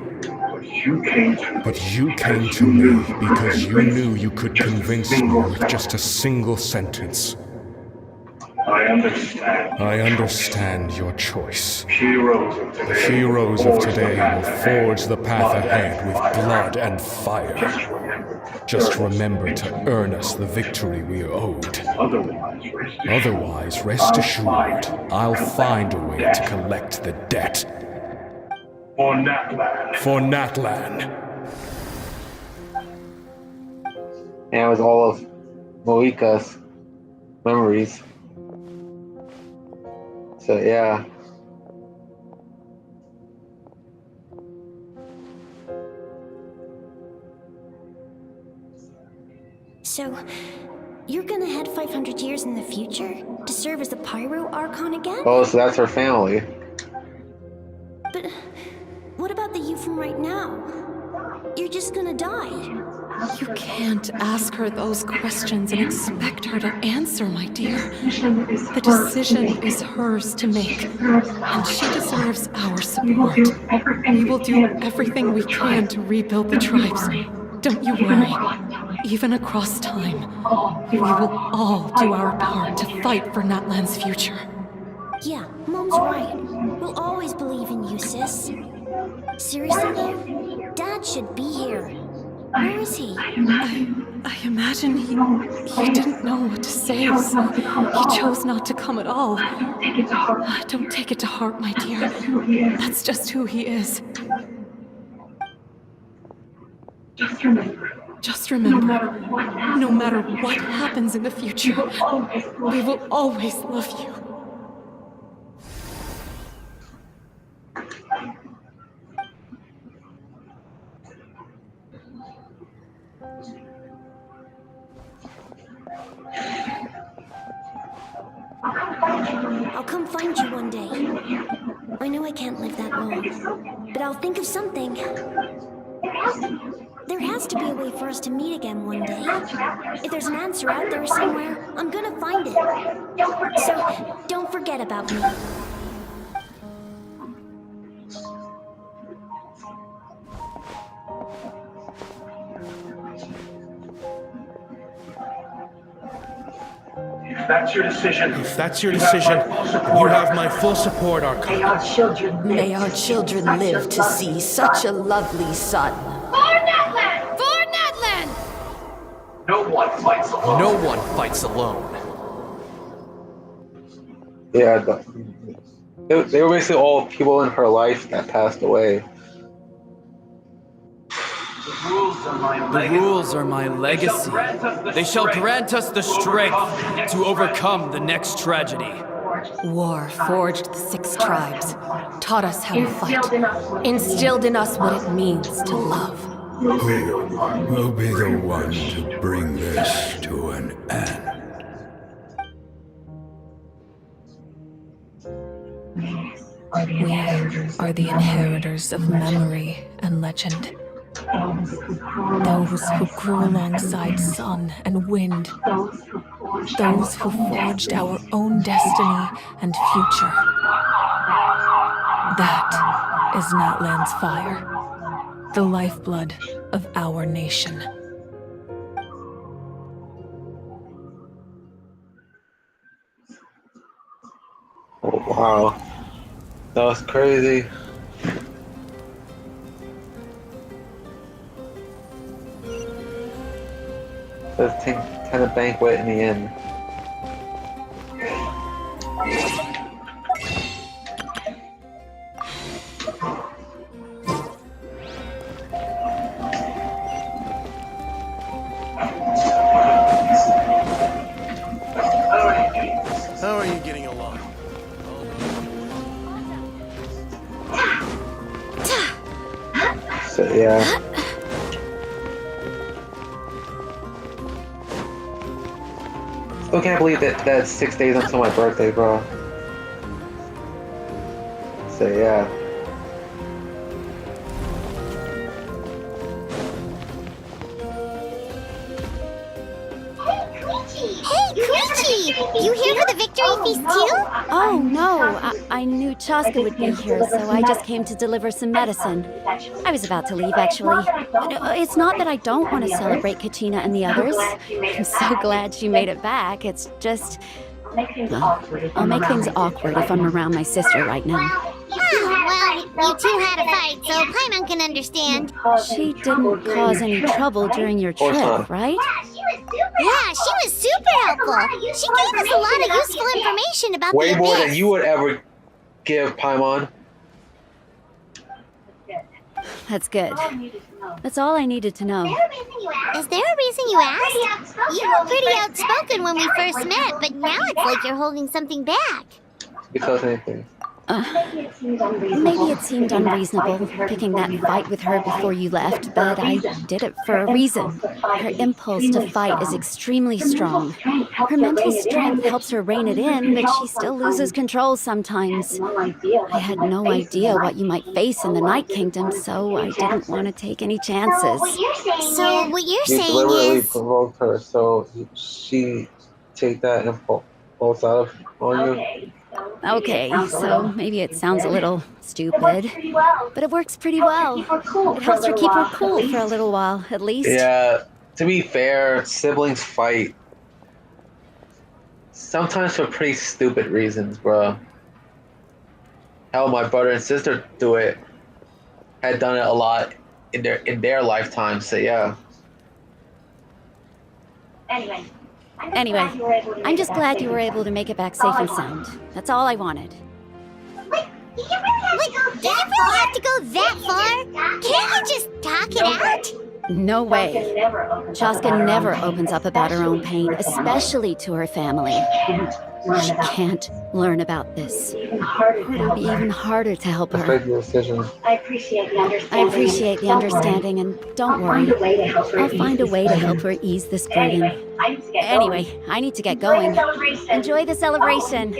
But you came to me because you knew you could convince me with just a single sentence. I understand your choice. The heroes of today will forge the path ahead with blood and fire. Just remember to earn us the victory we are owed. Otherwise, rest assured, I'll find a way to collect the debt. For Natlan. For Natlan. And it was all of Moika's memories. So yeah. So, you're gonna head 500 years in the future to serve as the Pyro Archon again? Oh, so that's her family. But what about the you from right now? You're just gonna die. You can't ask her those questions and expect her to answer, my dear. The decision is hers to make, and she deserves our support. We will do everything we can to rebuild the tribes. Don't you worry. Even across time, we will all do our part to fight for Natlan's future. Yeah, Mom's right. We'll always believe in you, sis. Seriously though, Dad should be here. Where is he? I imagine he didn't know what to say, so he chose not to come at all. Don't take it to heart, my dear. That's just who he is. Just remember, no matter what happens in the future, we will always love you. I'll come find you one day. I know I can't live that long, but I'll think of something. There has to be a way for us to meet again one day. If there's an answer out there somewhere, I'm gonna find it. So, don't forget about me. If that's your decision, you have my full support, Archon. May our children live to see such a lovely son. For Natlan! For Natlan! no one fights alone. No one fights alone. Yeah, they were basically all people in her life that passed away. The rules The rules are my legacy. They shall grant us the strength to overcome the next tragedy. War forged the 6 tribes, taught us how to fight, instilled in us what it means to love. Who will be the one to bring this to an end? We are the inheritors of memory and legend. Those who grew alongside sun and wind. Those who forged our own destiny and future. That is Natlan's fire, the lifeblood of our nation. Oh, wow. That was crazy. This thing kind of banquet in the end. How are you getting along? So, yeah. Still can't believe that's 6 days until my birthday, bro. So, yeah. Hey, Koichi! You here for the victory feast too? Oh, no. I knew Chaska would be here, so I just came to deliver some medicine. I was about to leave, actually. It's not that I don't want to celebrate Katrina and the others. I'm so glad she made it back. It's just... well, I'll make things awkward if I'm around my sister right now. Well, you two had a fight, so Paimon can understand. She didn't cause any trouble during your trip, right? Yeah, she was super helpful. She gave us a lot of useful information about Way the more abyss. than you would ever give, Paimon. That's good. That's all I needed to know. Is there a reason you asked? You were pretty outspoken when we first met, but now it's like you're holding something back. Because anything. Maybe it seemed unreasonable picking that fight with her before you left, but I did it for a reason. Her impulse to fight is extremely strong. Her mental strength helps her rein it in, but she still loses control sometimes. I had no idea what you might face in the Night Kingdom, so I didn't want to take any chances. So what you're You saying deliberately is... provoked her, so she take that impulse out on you. Okay, so maybe it sounds a little stupid, but it works pretty well. It helps her keep her cool for a little while, at least. Yeah, to be fair, siblings fight sometimes for pretty stupid reasons, bro. Hell, my brother and sister do it. Had done it a lot in their lifetime, so yeah. Anyway, I'm just glad you were able to make it back safe and sound. That's all I wanted. Wait, do you really have to go that far? Can't you just talk it out? No way. Chaska never opens up about her own pain, especially to her family. She can't learn about this. It'll be even harder to help her. I appreciate the understanding, and don't worry. I'll find a way to help her ease this burden. Anyway, I need to get going. Enjoy the celebration.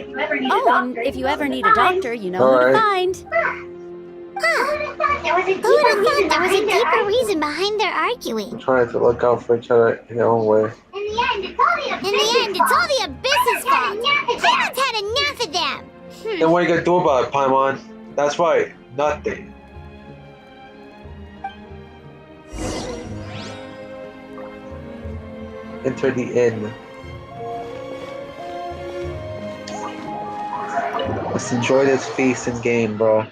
Oh, and if you ever need a doctor, you know who to find. Who would have thought there was a deeper reason behind their arguing? Trying to look out for each other in their own way. In the end, it's all the Abyss's fault. Paimon's had enough of them. Then what are you gonna do about it, Paimon? That's right, nothing. Enter the inn. Let's enjoy this feast and game, bro.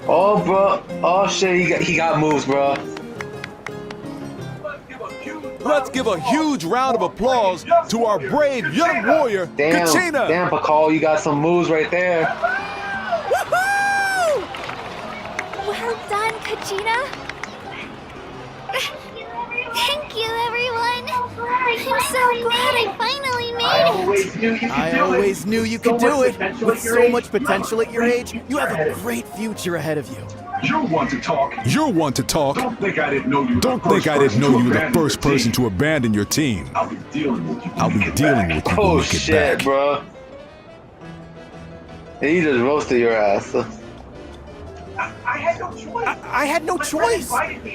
Oh, bro. Oh, shit. He got moves, bro. Let's give a huge Let's give a huge round of applause to our brave young warrior, Kachina! Damn, Pakal, you got some moves right there. Woohoo! Well done, Kachina. Thank you, everyone. I'm so glad I finally made it. I always knew you could do it. With so much potential at your age, you have a great future ahead of you. You're one to talk. You're one to talk. Don't think I didn't know you. Don't think I didn't know you were the first person to abandon your team. I'll be dealing with you. I'll be dealing with you when we get shit, back. Bro. He just roasted your ass. I had no choice. I had no choice.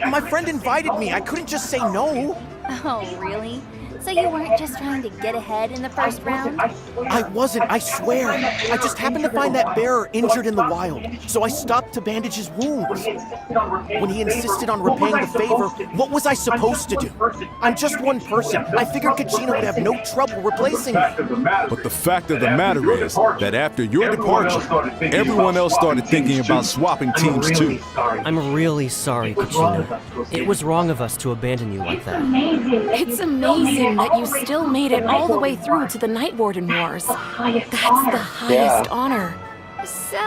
My friend invited me. I couldn't just say no. Oh, really? So you weren't just trying to get ahead in the first round? I wasn't, I swear. I just happened to find that bearer injured in the wild, so I stopped to bandage his wounds. When he insisted on repaying the favor, what was I supposed to do? I'm just one person. I figured Kachina would have no trouble replacing me. But the fact of the matter is that after your departure, everyone else started thinking about swapping teams too. I'm really sorry, Kachina. It was wrong of us to abandon you like that. It's amazing that you still made it all the way through to the Night Warden Wars. That's the highest honor. So,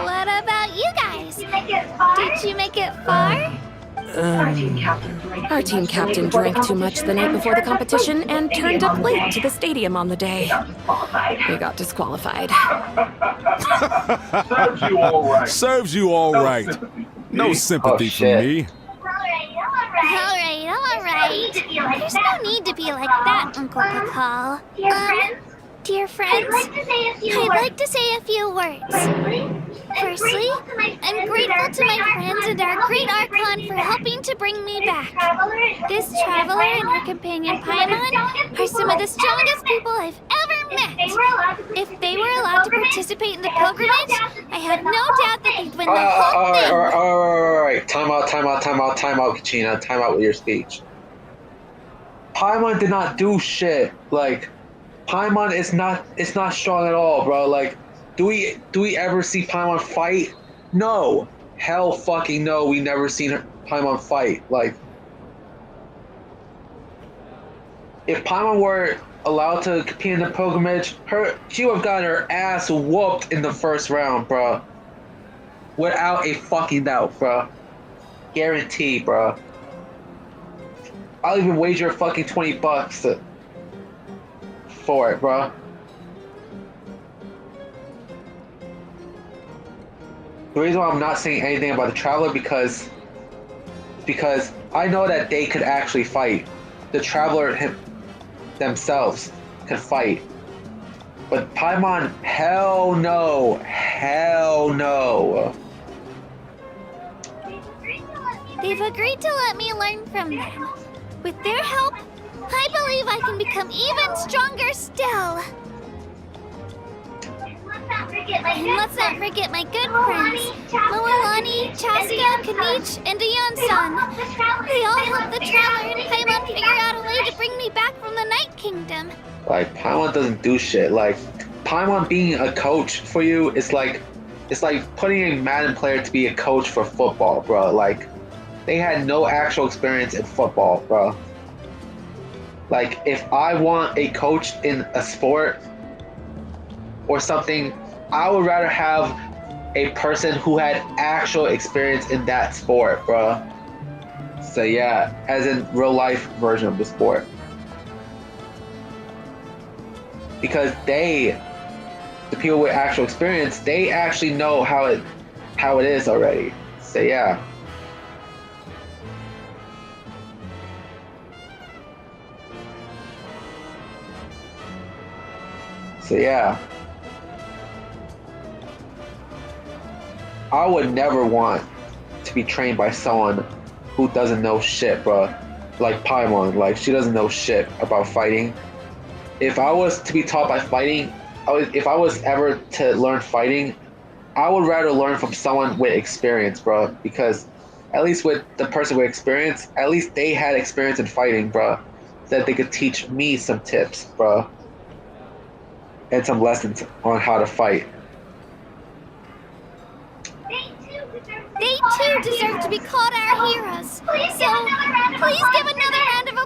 what about you guys? Did you make it far? Our team captain drank too much the night before the competition and turned up late to the stadium on the day. We got disqualified. Serves you all right. Serves you all right. No sympathy from me. Alright. There's no need to be like that, Uncle Pakal. Dear friends, I'd like to say a few words. Firstly, I'm grateful to my friends and our great Archon for helping to bring me back. This traveler and her companion Paimon are some of the strongest people I've ever met. If they were allowed to participate in the pilgrimage, I have no doubt that they'd win the whole thing. Alright. Time out, Kachina. Time out with your speech. Paimon did not do shit. Like, Paimon is not strong at all, bro. Like, do we ever see Paimon fight? No. Hell fucking no, we never seen Paimon fight. Like, if Paimon were allowed to compete in the pilgrimage, she would have gotten her ass whooped in the first round, bro. Without a fucking doubt, bro. Guarantee, bro. I'll even wager fucking $20 for it, bro. The reason why I'm not saying anything about the Traveler because I know that they could actually fight. The Traveler themselves could fight. But Paimon, hell no. They've agreed to let me learn from them. With their help, I believe I can become even stronger still. And let's not forget my good friends, Moalani, Chaska, Kanich, and Ayan-san. They all helped the Traveler and Paimon figure out a way to bring me back from the Night Kingdom. Like, Paimon doesn't do shit. Like, Paimon being a coach for you is like, it's like putting a Madden player to be a coach for football, bro. Like, they had no actual experience in football, bro. Like, if I want a coach in a sport or something, I would rather have a person who had actual experience in that sport, bro. So yeah, as in real life version of the sport. Because the people with actual experience, they actually know how it is already. So yeah. So yeah, I would never want to be trained by someone who doesn't know shit, bro. Like Paimon, like she doesn't know shit about fighting. If I was to be taught by fighting, if I was ever to learn fighting, I would rather learn from someone with experience, bro. Because at least with the person with experience, at least they had experience in fighting, bro. So that they could teach me some tips, bro. And some lessons on how to fight. They too deserve to be called our heroes. So, please give another round of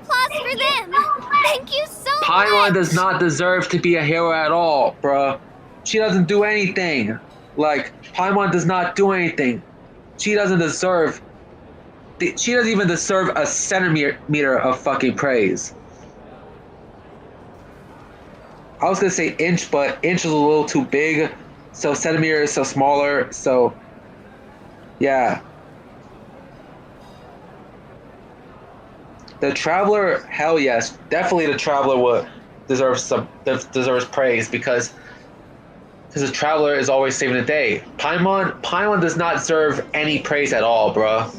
Paimon does not deserve to be a hero at all, bruh. She doesn't do anything. Like, Paimon does not do anything. She doesn't deserve... She doesn't even deserve a centimeter of fucking praise. I was gonna say inch, but inch is a little too big. So centimeter is so smaller, so... Yeah. The Traveler, hell yes. Definitely the Traveler deserves praise because the Traveler is always saving the day. Paimon does not deserve any praise at all, bruh.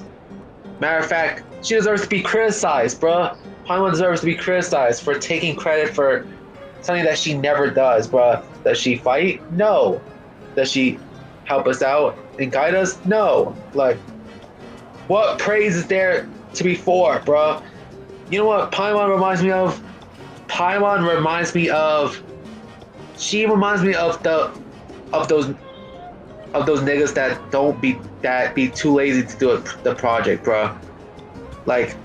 Matter of fact, she deserves to be criticized, bruh. Paimon deserves to be criticized for taking credit for something that she never does, bruh. Does she fight? No. Does she help us out and guide us? No. Like, what praise is there to be for, bruh? You know what Paimon reminds me of? Paimon reminds me of... She reminds me of those niggas that be too lazy to do the project, bro. Like,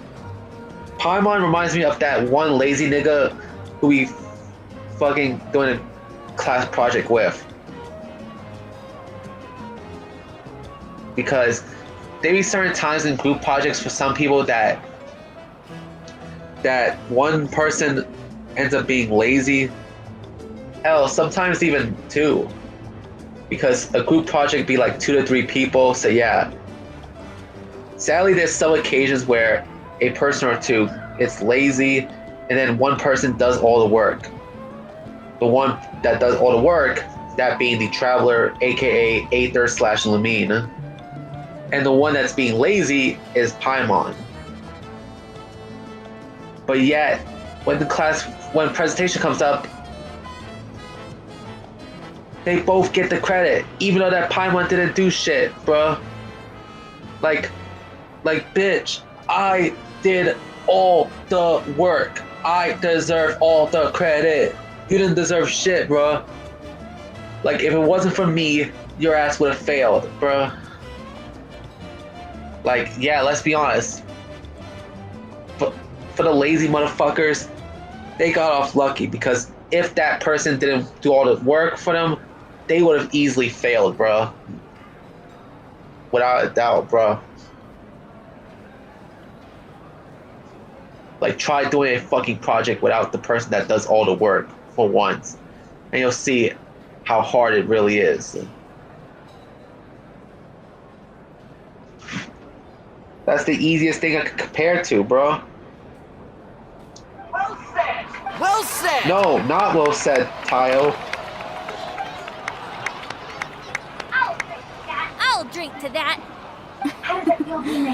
Paimon reminds me of that one lazy nigga who we fucking doing a class project with. Because there be certain times in group projects for some people that one person ends up being lazy. Hell, sometimes even two. Because a group project be like 2 to 3 people, so yeah. Sadly, there's some occasions where a person or two is lazy, and then one person does all the work. The one that does all the work, that being the Traveler, aka Aether/Lumine. And the one that's being lazy is Paimon. But yet, when presentation comes up, they both get the credit, even though that Paimon didn't do shit, bruh. Like, bitch, I did all the work. I deserve all the credit. You didn't deserve shit, bruh. Like, if it wasn't for me, your ass would have failed, bruh. Like, yeah, let's be honest. For the lazy motherfuckers, they got off lucky because if that person didn't do all the work for them, they would have easily failed, bro. Without a doubt, bro. Like, try doing a fucking project without the person that does all the work for once, and you'll see how hard it really is. That's the easiest thing I could compare to, bro. Well said! Well said! No, not well said, Tayo. I'll drink to that. How does it feel being a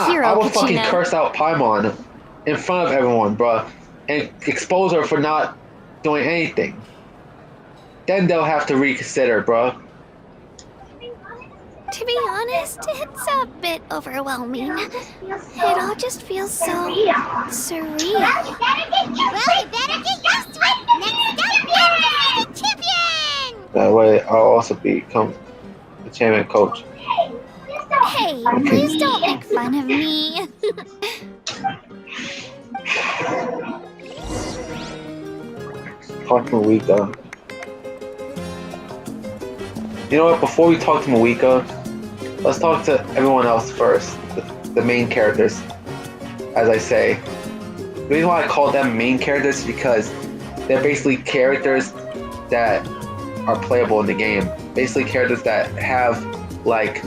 hero, I will Kachina? fucking curse out Paimon in front of everyone, bruh, and expose her for not doing anything. Then they'll have to reconsider, bruh. To be honest, it's a bit overwhelming. It all just feels so surreal. Well, we better get used to it. Next up, you're the champion! That way, I'll also become the champion coach. Hey, please don't make fun of me. Talk to Marika. You know what? Before we talk to Marika, let's talk to everyone else first. The main characters, as I say. The reason why I call them main characters is because they're basically characters that are playable in the game. Basically characters that have like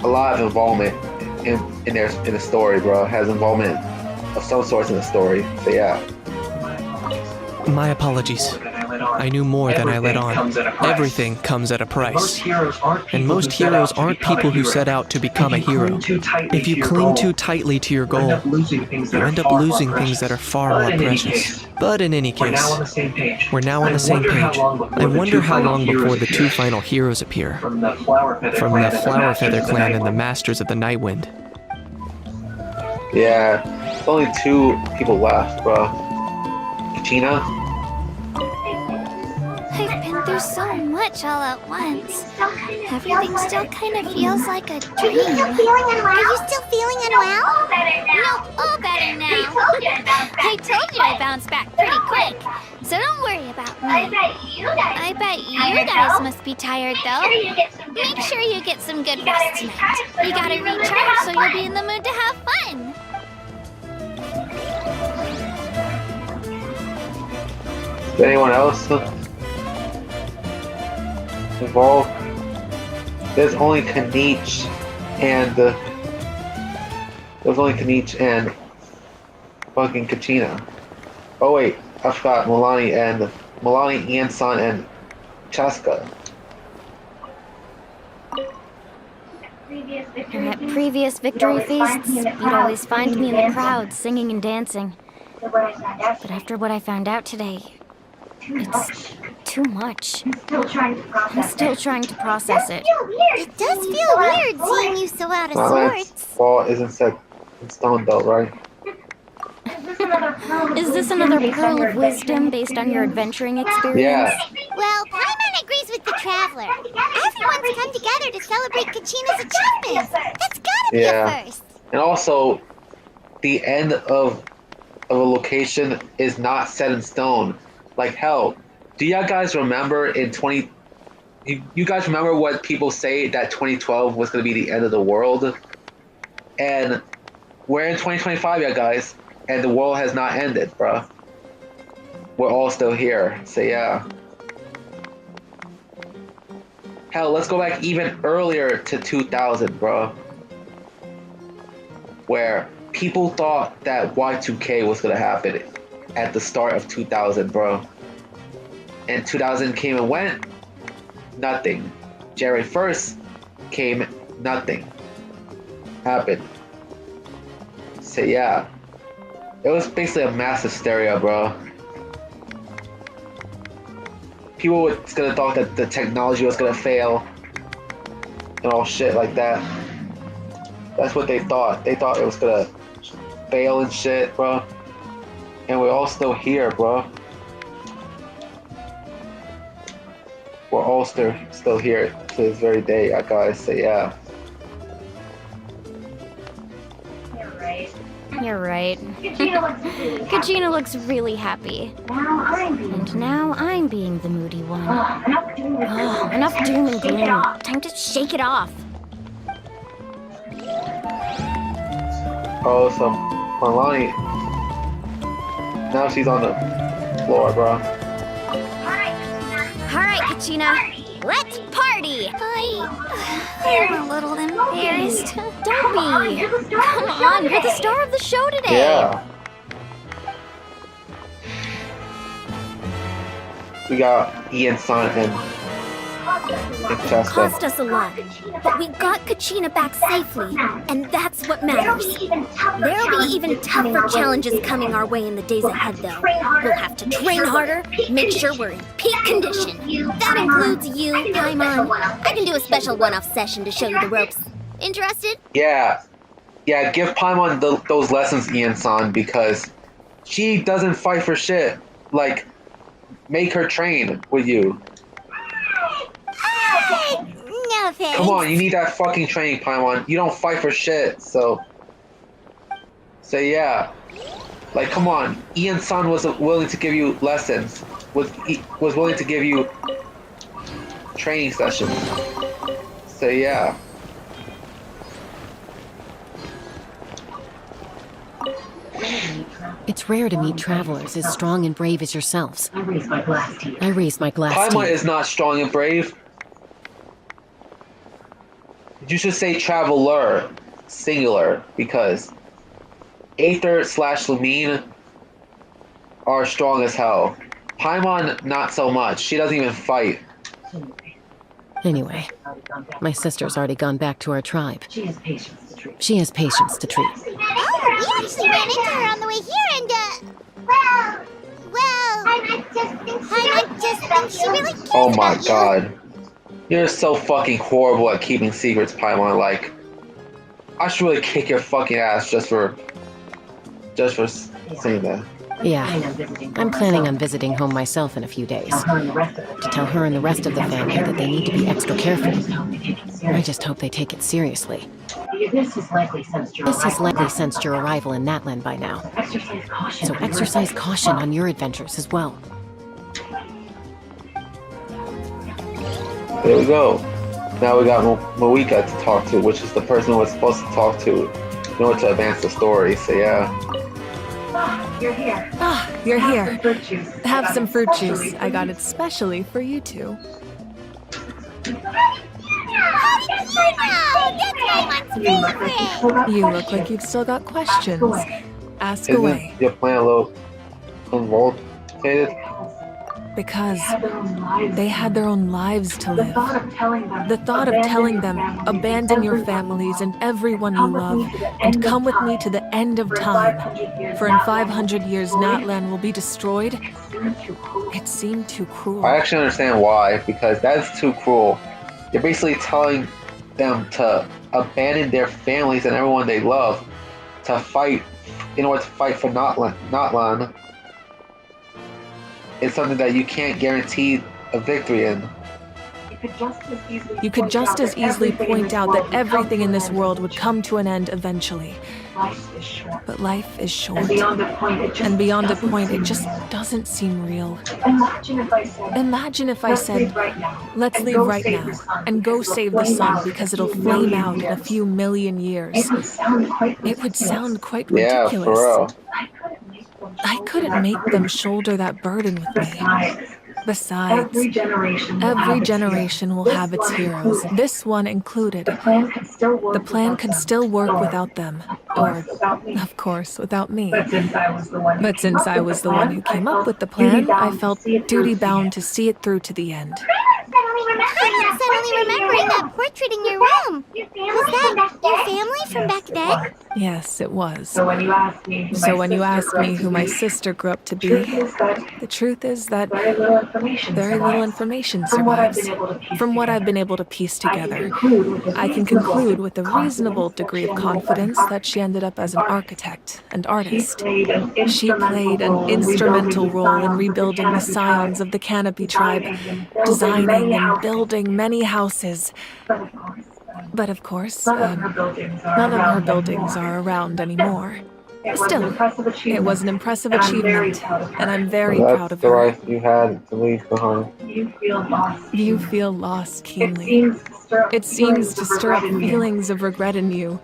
a lot of involvement in the story, bro. Has involvement of some sort in the story. So yeah. My apologies. I knew more than I let on. Everything comes at a price. And most heroes aren't people who set out to become a hero. If you cling too tightly to your goal, you end up losing things that are far more precious. But in any case, we're now on the same page. I wonder how long before the 2 final heroes appear. From the Flower Feather Clan and the Masters of the Nightwind. Yeah, there's only 2 people left, bro. Kachina? I've been There's so much all at once. Everything still kind of feels like a dream. Are you still feeling unwell? Nope, all better now. I told you I bounced back pretty quick, so don't worry about me. I bet you guys must be tired, though. Make sure you get some good rest tonight. You gotta recharge so you'll be in the mood to have fun. Is anyone else involved? There's only Kanich and fucking Kachina. Oh wait, I forgot Milani, Ian-san, and Chaska. And at previous victory feasts, you'd always find me in the crowd singing and dancing. But after what I found out today, it's too much. I'm still trying to process it. It does feel weird seeing you so out of sorts. Fall isn't set in stone though, right? Is this another pearl of wisdom based on your adventuring experience? Yeah. Well, Paimon agrees with the Traveler. Everyone's come together to celebrate Kachina's achievements. That's gotta be a first. And also, the end of a location is not set in stone. Like hell, do y'all guys remember you guys remember what people say that 2012 was going to be the end of the world? And we're in 2025, yeah, guys, and the world has not ended, bruh. We're all still here, so yeah. Hell, let's go back even earlier to 2000, bro. Where people thought that Y2K was gonna happen at the start of 2000, bro. And 2000 came and went, nothing. January 1st came, nothing happened. So yeah, it was basically a mass hysteria, bro. People were gonna thought that the technology was gonna fail and all shit like that. That's what they thought. They thought it was gonna fail and shit, bro. And we're all still here, bro. We're all still here to this very day, I gotta say, yeah. You're right. Kachina looks really happy. And now I'm being the moody one. Oh, enough doom and gloom. Time to shake it off. Oh, so Milani, now she's on the floor, bro. Alright, Kachina. Let's party! I'm a little embarrassed. Don't be. Come on, you're the star of the show today. Yeah. We got Ian-san and It cost us a lot, but we got Kachina back safely, and that's what matters. There'll be even tougher challenges coming our way in the days ahead, though. We'll have to train harder, make sure we're in peak condition. That includes you, Paimon. I can do a special one-off session to show you the ropes. Interested? Yeah, give Paimon those lessons, Ian-san, because she doesn't fight for shit. Like, make her train with you. No thanks. Come on, you need that fucking training, Paimon. You don't fight for shit, so yeah. Like, come on. Ian-san was willing to give you lessons. Was willing to give you training sessions. So yeah. It's rare to meet travelers as strong and brave as yourselves. I raised my glass to you. Paimon is not strong and brave. You should say traveler, singular, because Aether/Lumine are strong as hell. Paimon, not so much. She doesn't even fight. Anyway, my sister's already gone back to our tribe. She has patience to treat. Oh, we actually ran into her on the way here and, I just think she really cares Oh my about god. You're so fucking horrible at keeping secrets, Paimon. Like, I should really kick your fucking ass just for saying that. Yeah, I'm planning on visiting home myself in a few days. To tell her and the rest of the family that they need to be extra careful. I just hope they take it seriously. This has likely sensed your arrival in Natlan by now. So exercise caution on your adventures as well. There we go. Now we got Moika to talk to, which is the person we're supposed to talk to in order to advance the story, so yeah. You're here. You're here. Have some fruit juice. I got it specially for you two. You look like you've still got questions. Ask away. Isn't your plan a little complicated? Because they had their own lives to live. The thought of telling them, abandon your families and everyone you love, and come with me to the end of time, for in 500 years Natlan will be destroyed, it seemed too cruel. I actually understand why, because that's too cruel. You're basically telling them to abandon their families and everyone they love to fight, in order to fight for Natlan. It's something that you can't guarantee a victory in. You could just as easily point out that everything in this world would come to an end eventually. But life is short. And beyond a point, it just doesn't seem real. Imagine if I said, let's leave right now and go save the sun because it'll flame out in a few million years. It would sound quite ridiculous. Yeah, for real. I couldn't make them shoulder that burden with me. Besides, every generation will have its heroes, this one included. The plan could still work without them, or, of course, without me. But since I was the one who came up with the plan, I felt duty-bound to see it through to the end. I'm suddenly remembering that portrait in your room. Was that your family from back then? Yes, it was. So when you ask me who my sister grew up to be, the truth is that very little information survives. From what I've been able to piece together, I can conclude with a reasonable degree of confidence that she ended up as an architect and artist. She played an instrumental role in rebuilding the scions of the Canopy tribe, designing and building many houses. But of course, none of her buildings are around anymore. Still, it was an impressive achievement, and I'm very proud of her. That's the life you had to leave behind. You feel lost keenly. It seems to stir up feelings of regret in you.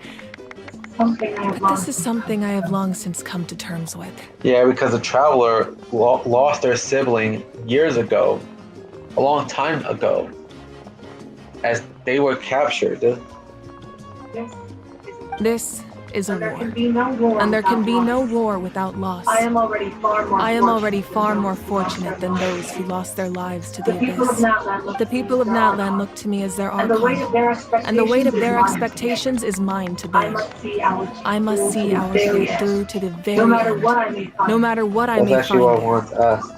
But this is something I have long since come to terms with. Yeah, because a traveler lost their sibling years ago, a long time ago, as they were captured. This is a war, and there can be no war without loss. I am already far more fortunate than those who lost their lives to the abyss. The people of Natlan look to me as their archon, and the weight of their expectations is mine to bear. I must see our fate through to the very end, no matter what I may find. That's actually what I want to ask.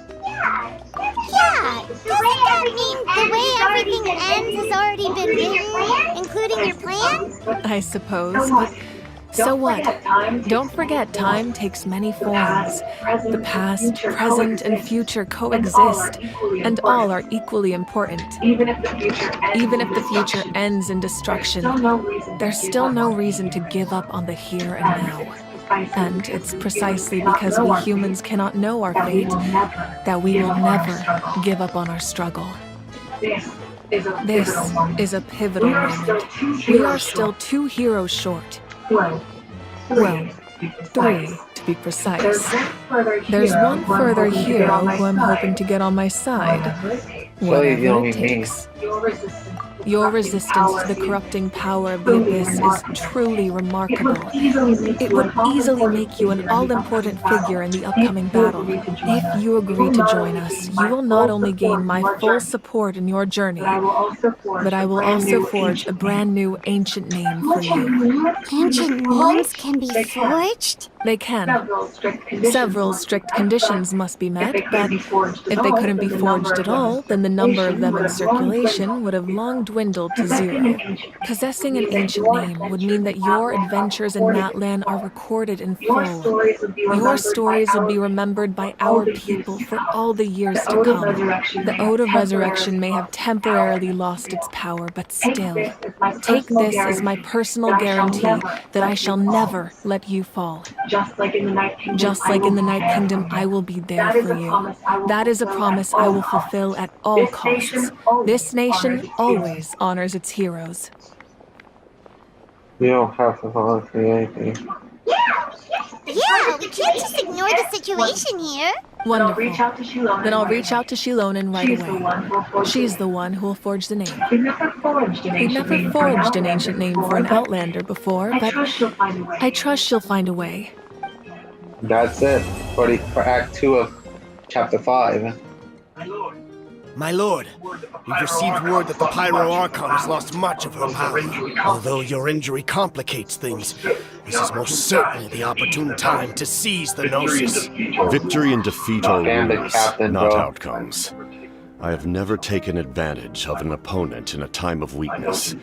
Yeah, doesn't that mean the way everything ends has already been written, including your plan? I suppose, but so what? Don't forget, time takes many forms. The past, present, and future coexist, and all are equally important. Even if the future ends in destruction, there's still no reason to give up on the here and now. And it's precisely because we humans cannot know our fate that we will never give up on our struggle. This is a pivotal moment. We are still 2 heroes short. Well, 3 to be precise. There's one further hero who I'm hoping to get on my side. Whatever it takes. Your resistance to the corrupting power of the Abyss is truly remarkable. It would easily make you an all-important figure in the upcoming battle. If you agree to join us, you will not only gain my full support in your journey, but I will also forge a brand new ancient name for you. Ancient names can be forged? They can. Several strict conditions must be met, but if they couldn't be forged at all, then the number of them in circulation would have long dwindled to zero. Possessing an ancient name would mean that your adventures in Natlan are recorded in full. Your stories would be remembered by our people for all the years to come. The Ode of Resurrection may have temporarily lost its power, but still, take this as my personal guarantee that I shall never let you fall. Just like in the Night Kingdom, I will be there for you. That is a promise I will fulfill at all costs. This nation always honors its heroes. You don't have to volunteer anything. Yeah, we can't just ignore the situation here. Wonderful. Then I'll reach out to Shilonen right away. She's the one who will forge the name. We've never forged an ancient name for an Outlander before, but I trust she'll find a way. That's it for Act 2 of Chapter 5. My lord, we've received word that the Pyro Archon has lost much of her power. Although your injury complicates things, this is most certainly the opportune time to seize the Gnosis. Victory and defeat are rules, not outcomes. I have never taken advantage of an opponent in a time of weakness,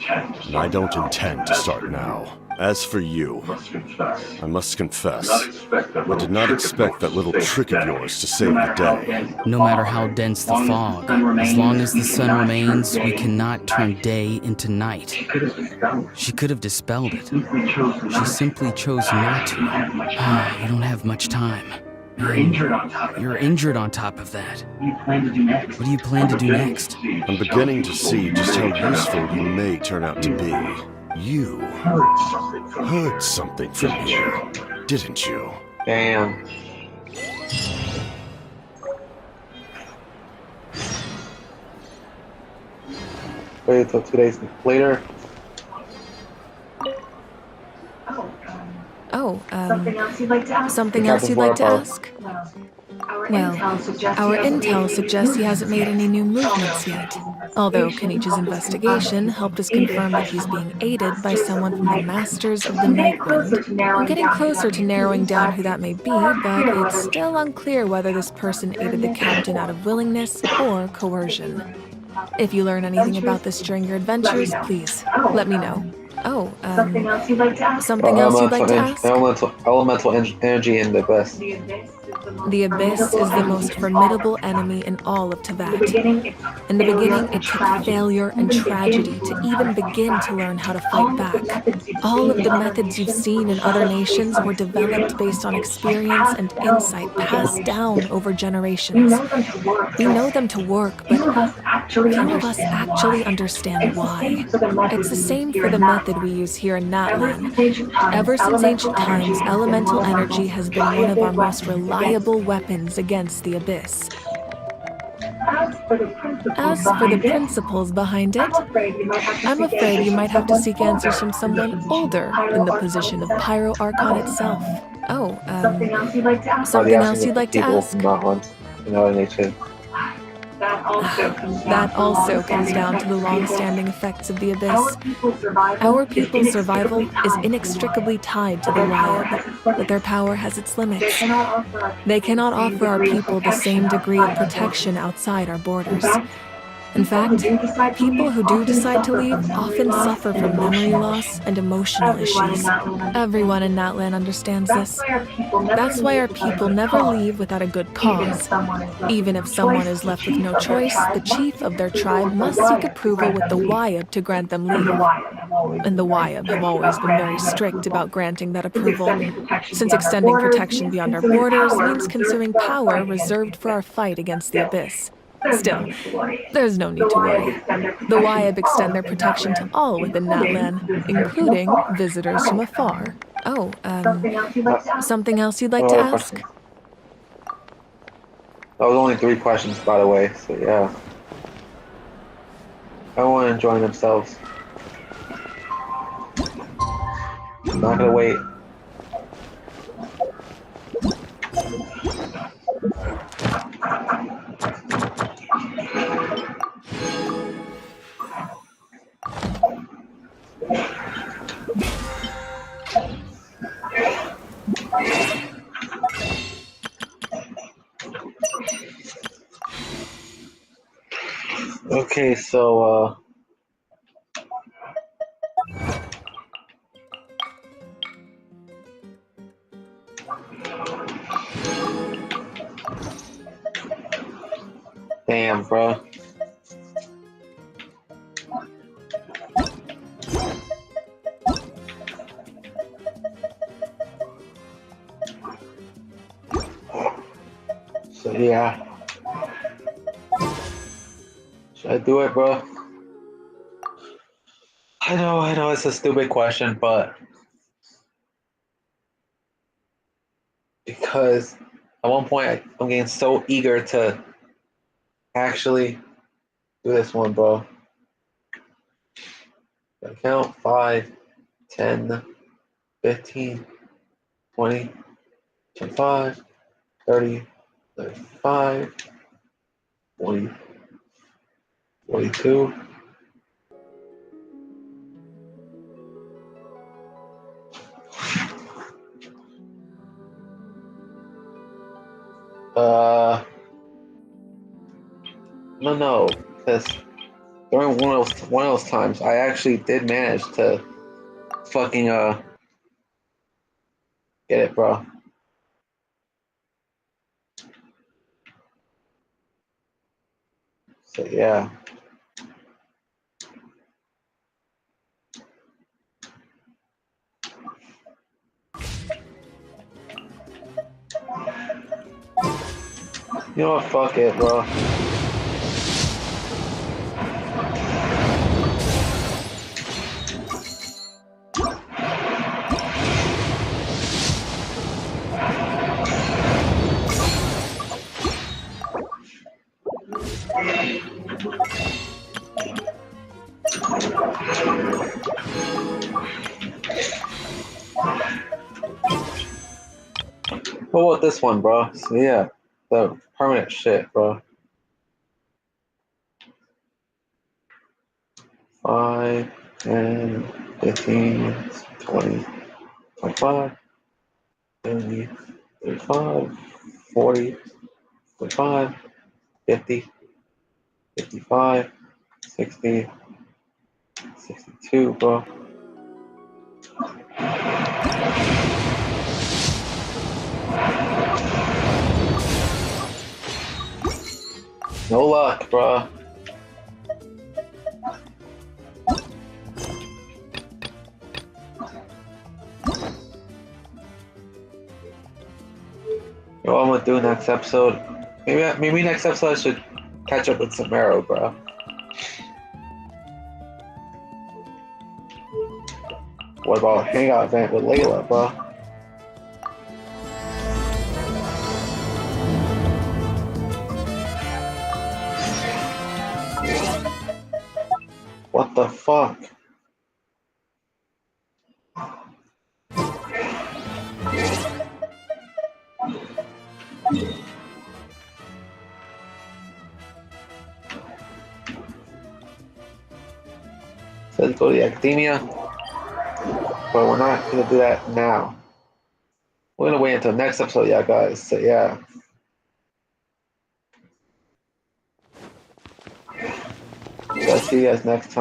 and I don't intend to start now. As for you, I must confess, I did not expect that little trick of yours to save the day. No matter how dense the fog, as long as the sun remains, we cannot turn day into night. She could have dispelled it. She simply chose not to. You don't have much time. You're injured on top of that. What do you plan to do next? I'm beginning to see just how useful you may turn out to be. You heard something from here, didn't you? Damn. Wait until 2 days later. Something else you'd like to ask? Well, our intel suggests he hasn't made any new movements yet. Although Kenichi's investigation helped us confirm that he's being aided by someone from the Masters of the Nightwind. I'm getting closer to narrowing down who that may be, but it's still unclear whether this person aided the captain out of willingness or coercion. If you learn anything about this during your adventures, please let me know. Something else you'd like to ask? Elemental energy in the Abyss. The Abyss is the most formidable enemy in all of Teyvat. In the beginning, it took failure and tragedy to even begin to learn how to fight back. All of the methods you've seen in other nations were developed based on experience and insight passed down over generations. We know them to work, but few of us actually understand why. It's the same for the method we use here in Natlan. Ever since ancient times, elemental energy has been one of our most reliable weapons against the Abyss. As for the principles behind it, I'm afraid you might have to seek answers from someone older in the position of Pyro Archon itself. Something else you'd like to ask? That also comes down to the long-standing effects of the Abyss. Our people's survival is inextricably tied to the Wyab, but their power has its limits. They cannot offer our people the same degree of protection outside our borders. In fact, people who do decide to leave often suffer from memory loss and emotional issues. Everyone in Natlan understands this. That's why our people never leave without a good cause. Even if someone is left with no choice, the chief of their tribe must seek approval with the Wyab to grant them leave. And the Wyab have always been very strict about granting that approval, since extending protection beyond our borders means consuming power reserved for our fight against the Abyss. Still, there's no need to worry. The Wyab extend their protection to all within Natlan, including visitors from afar. Something else you'd like to ask? That was only 3 questions, by the way, so yeah. Everyone enjoying themselves. I'm not gonna wait. Okay, so damn, bro. So yeah. Should I do it, bro? I know it's a stupid question, but because at one point I'm getting so eager to actually do this one, bro. I count 5, 10, 15, 20, 25, 30, 35, 40, 42. No, because during one of those times, I actually did manage to fucking get it, bro. So yeah. You know what? Fuck it, bro. What about this one, bro? So yeah, the permanent shit, bro. 5, 10, 15, 20, 25, 30, 35, 40, 45, 50, 55, 60, 62, bro. No luck, bro. You know what I'm gonna do next episode? Maybe next episode I should catch up with Samaro, bro. What about a hangout event with Layla, bro? What the fuck? Says go to the academia, but we're not gonna do that now. We're gonna wait until next episode, yeah, guys. So yeah. So I'll see you guys next time.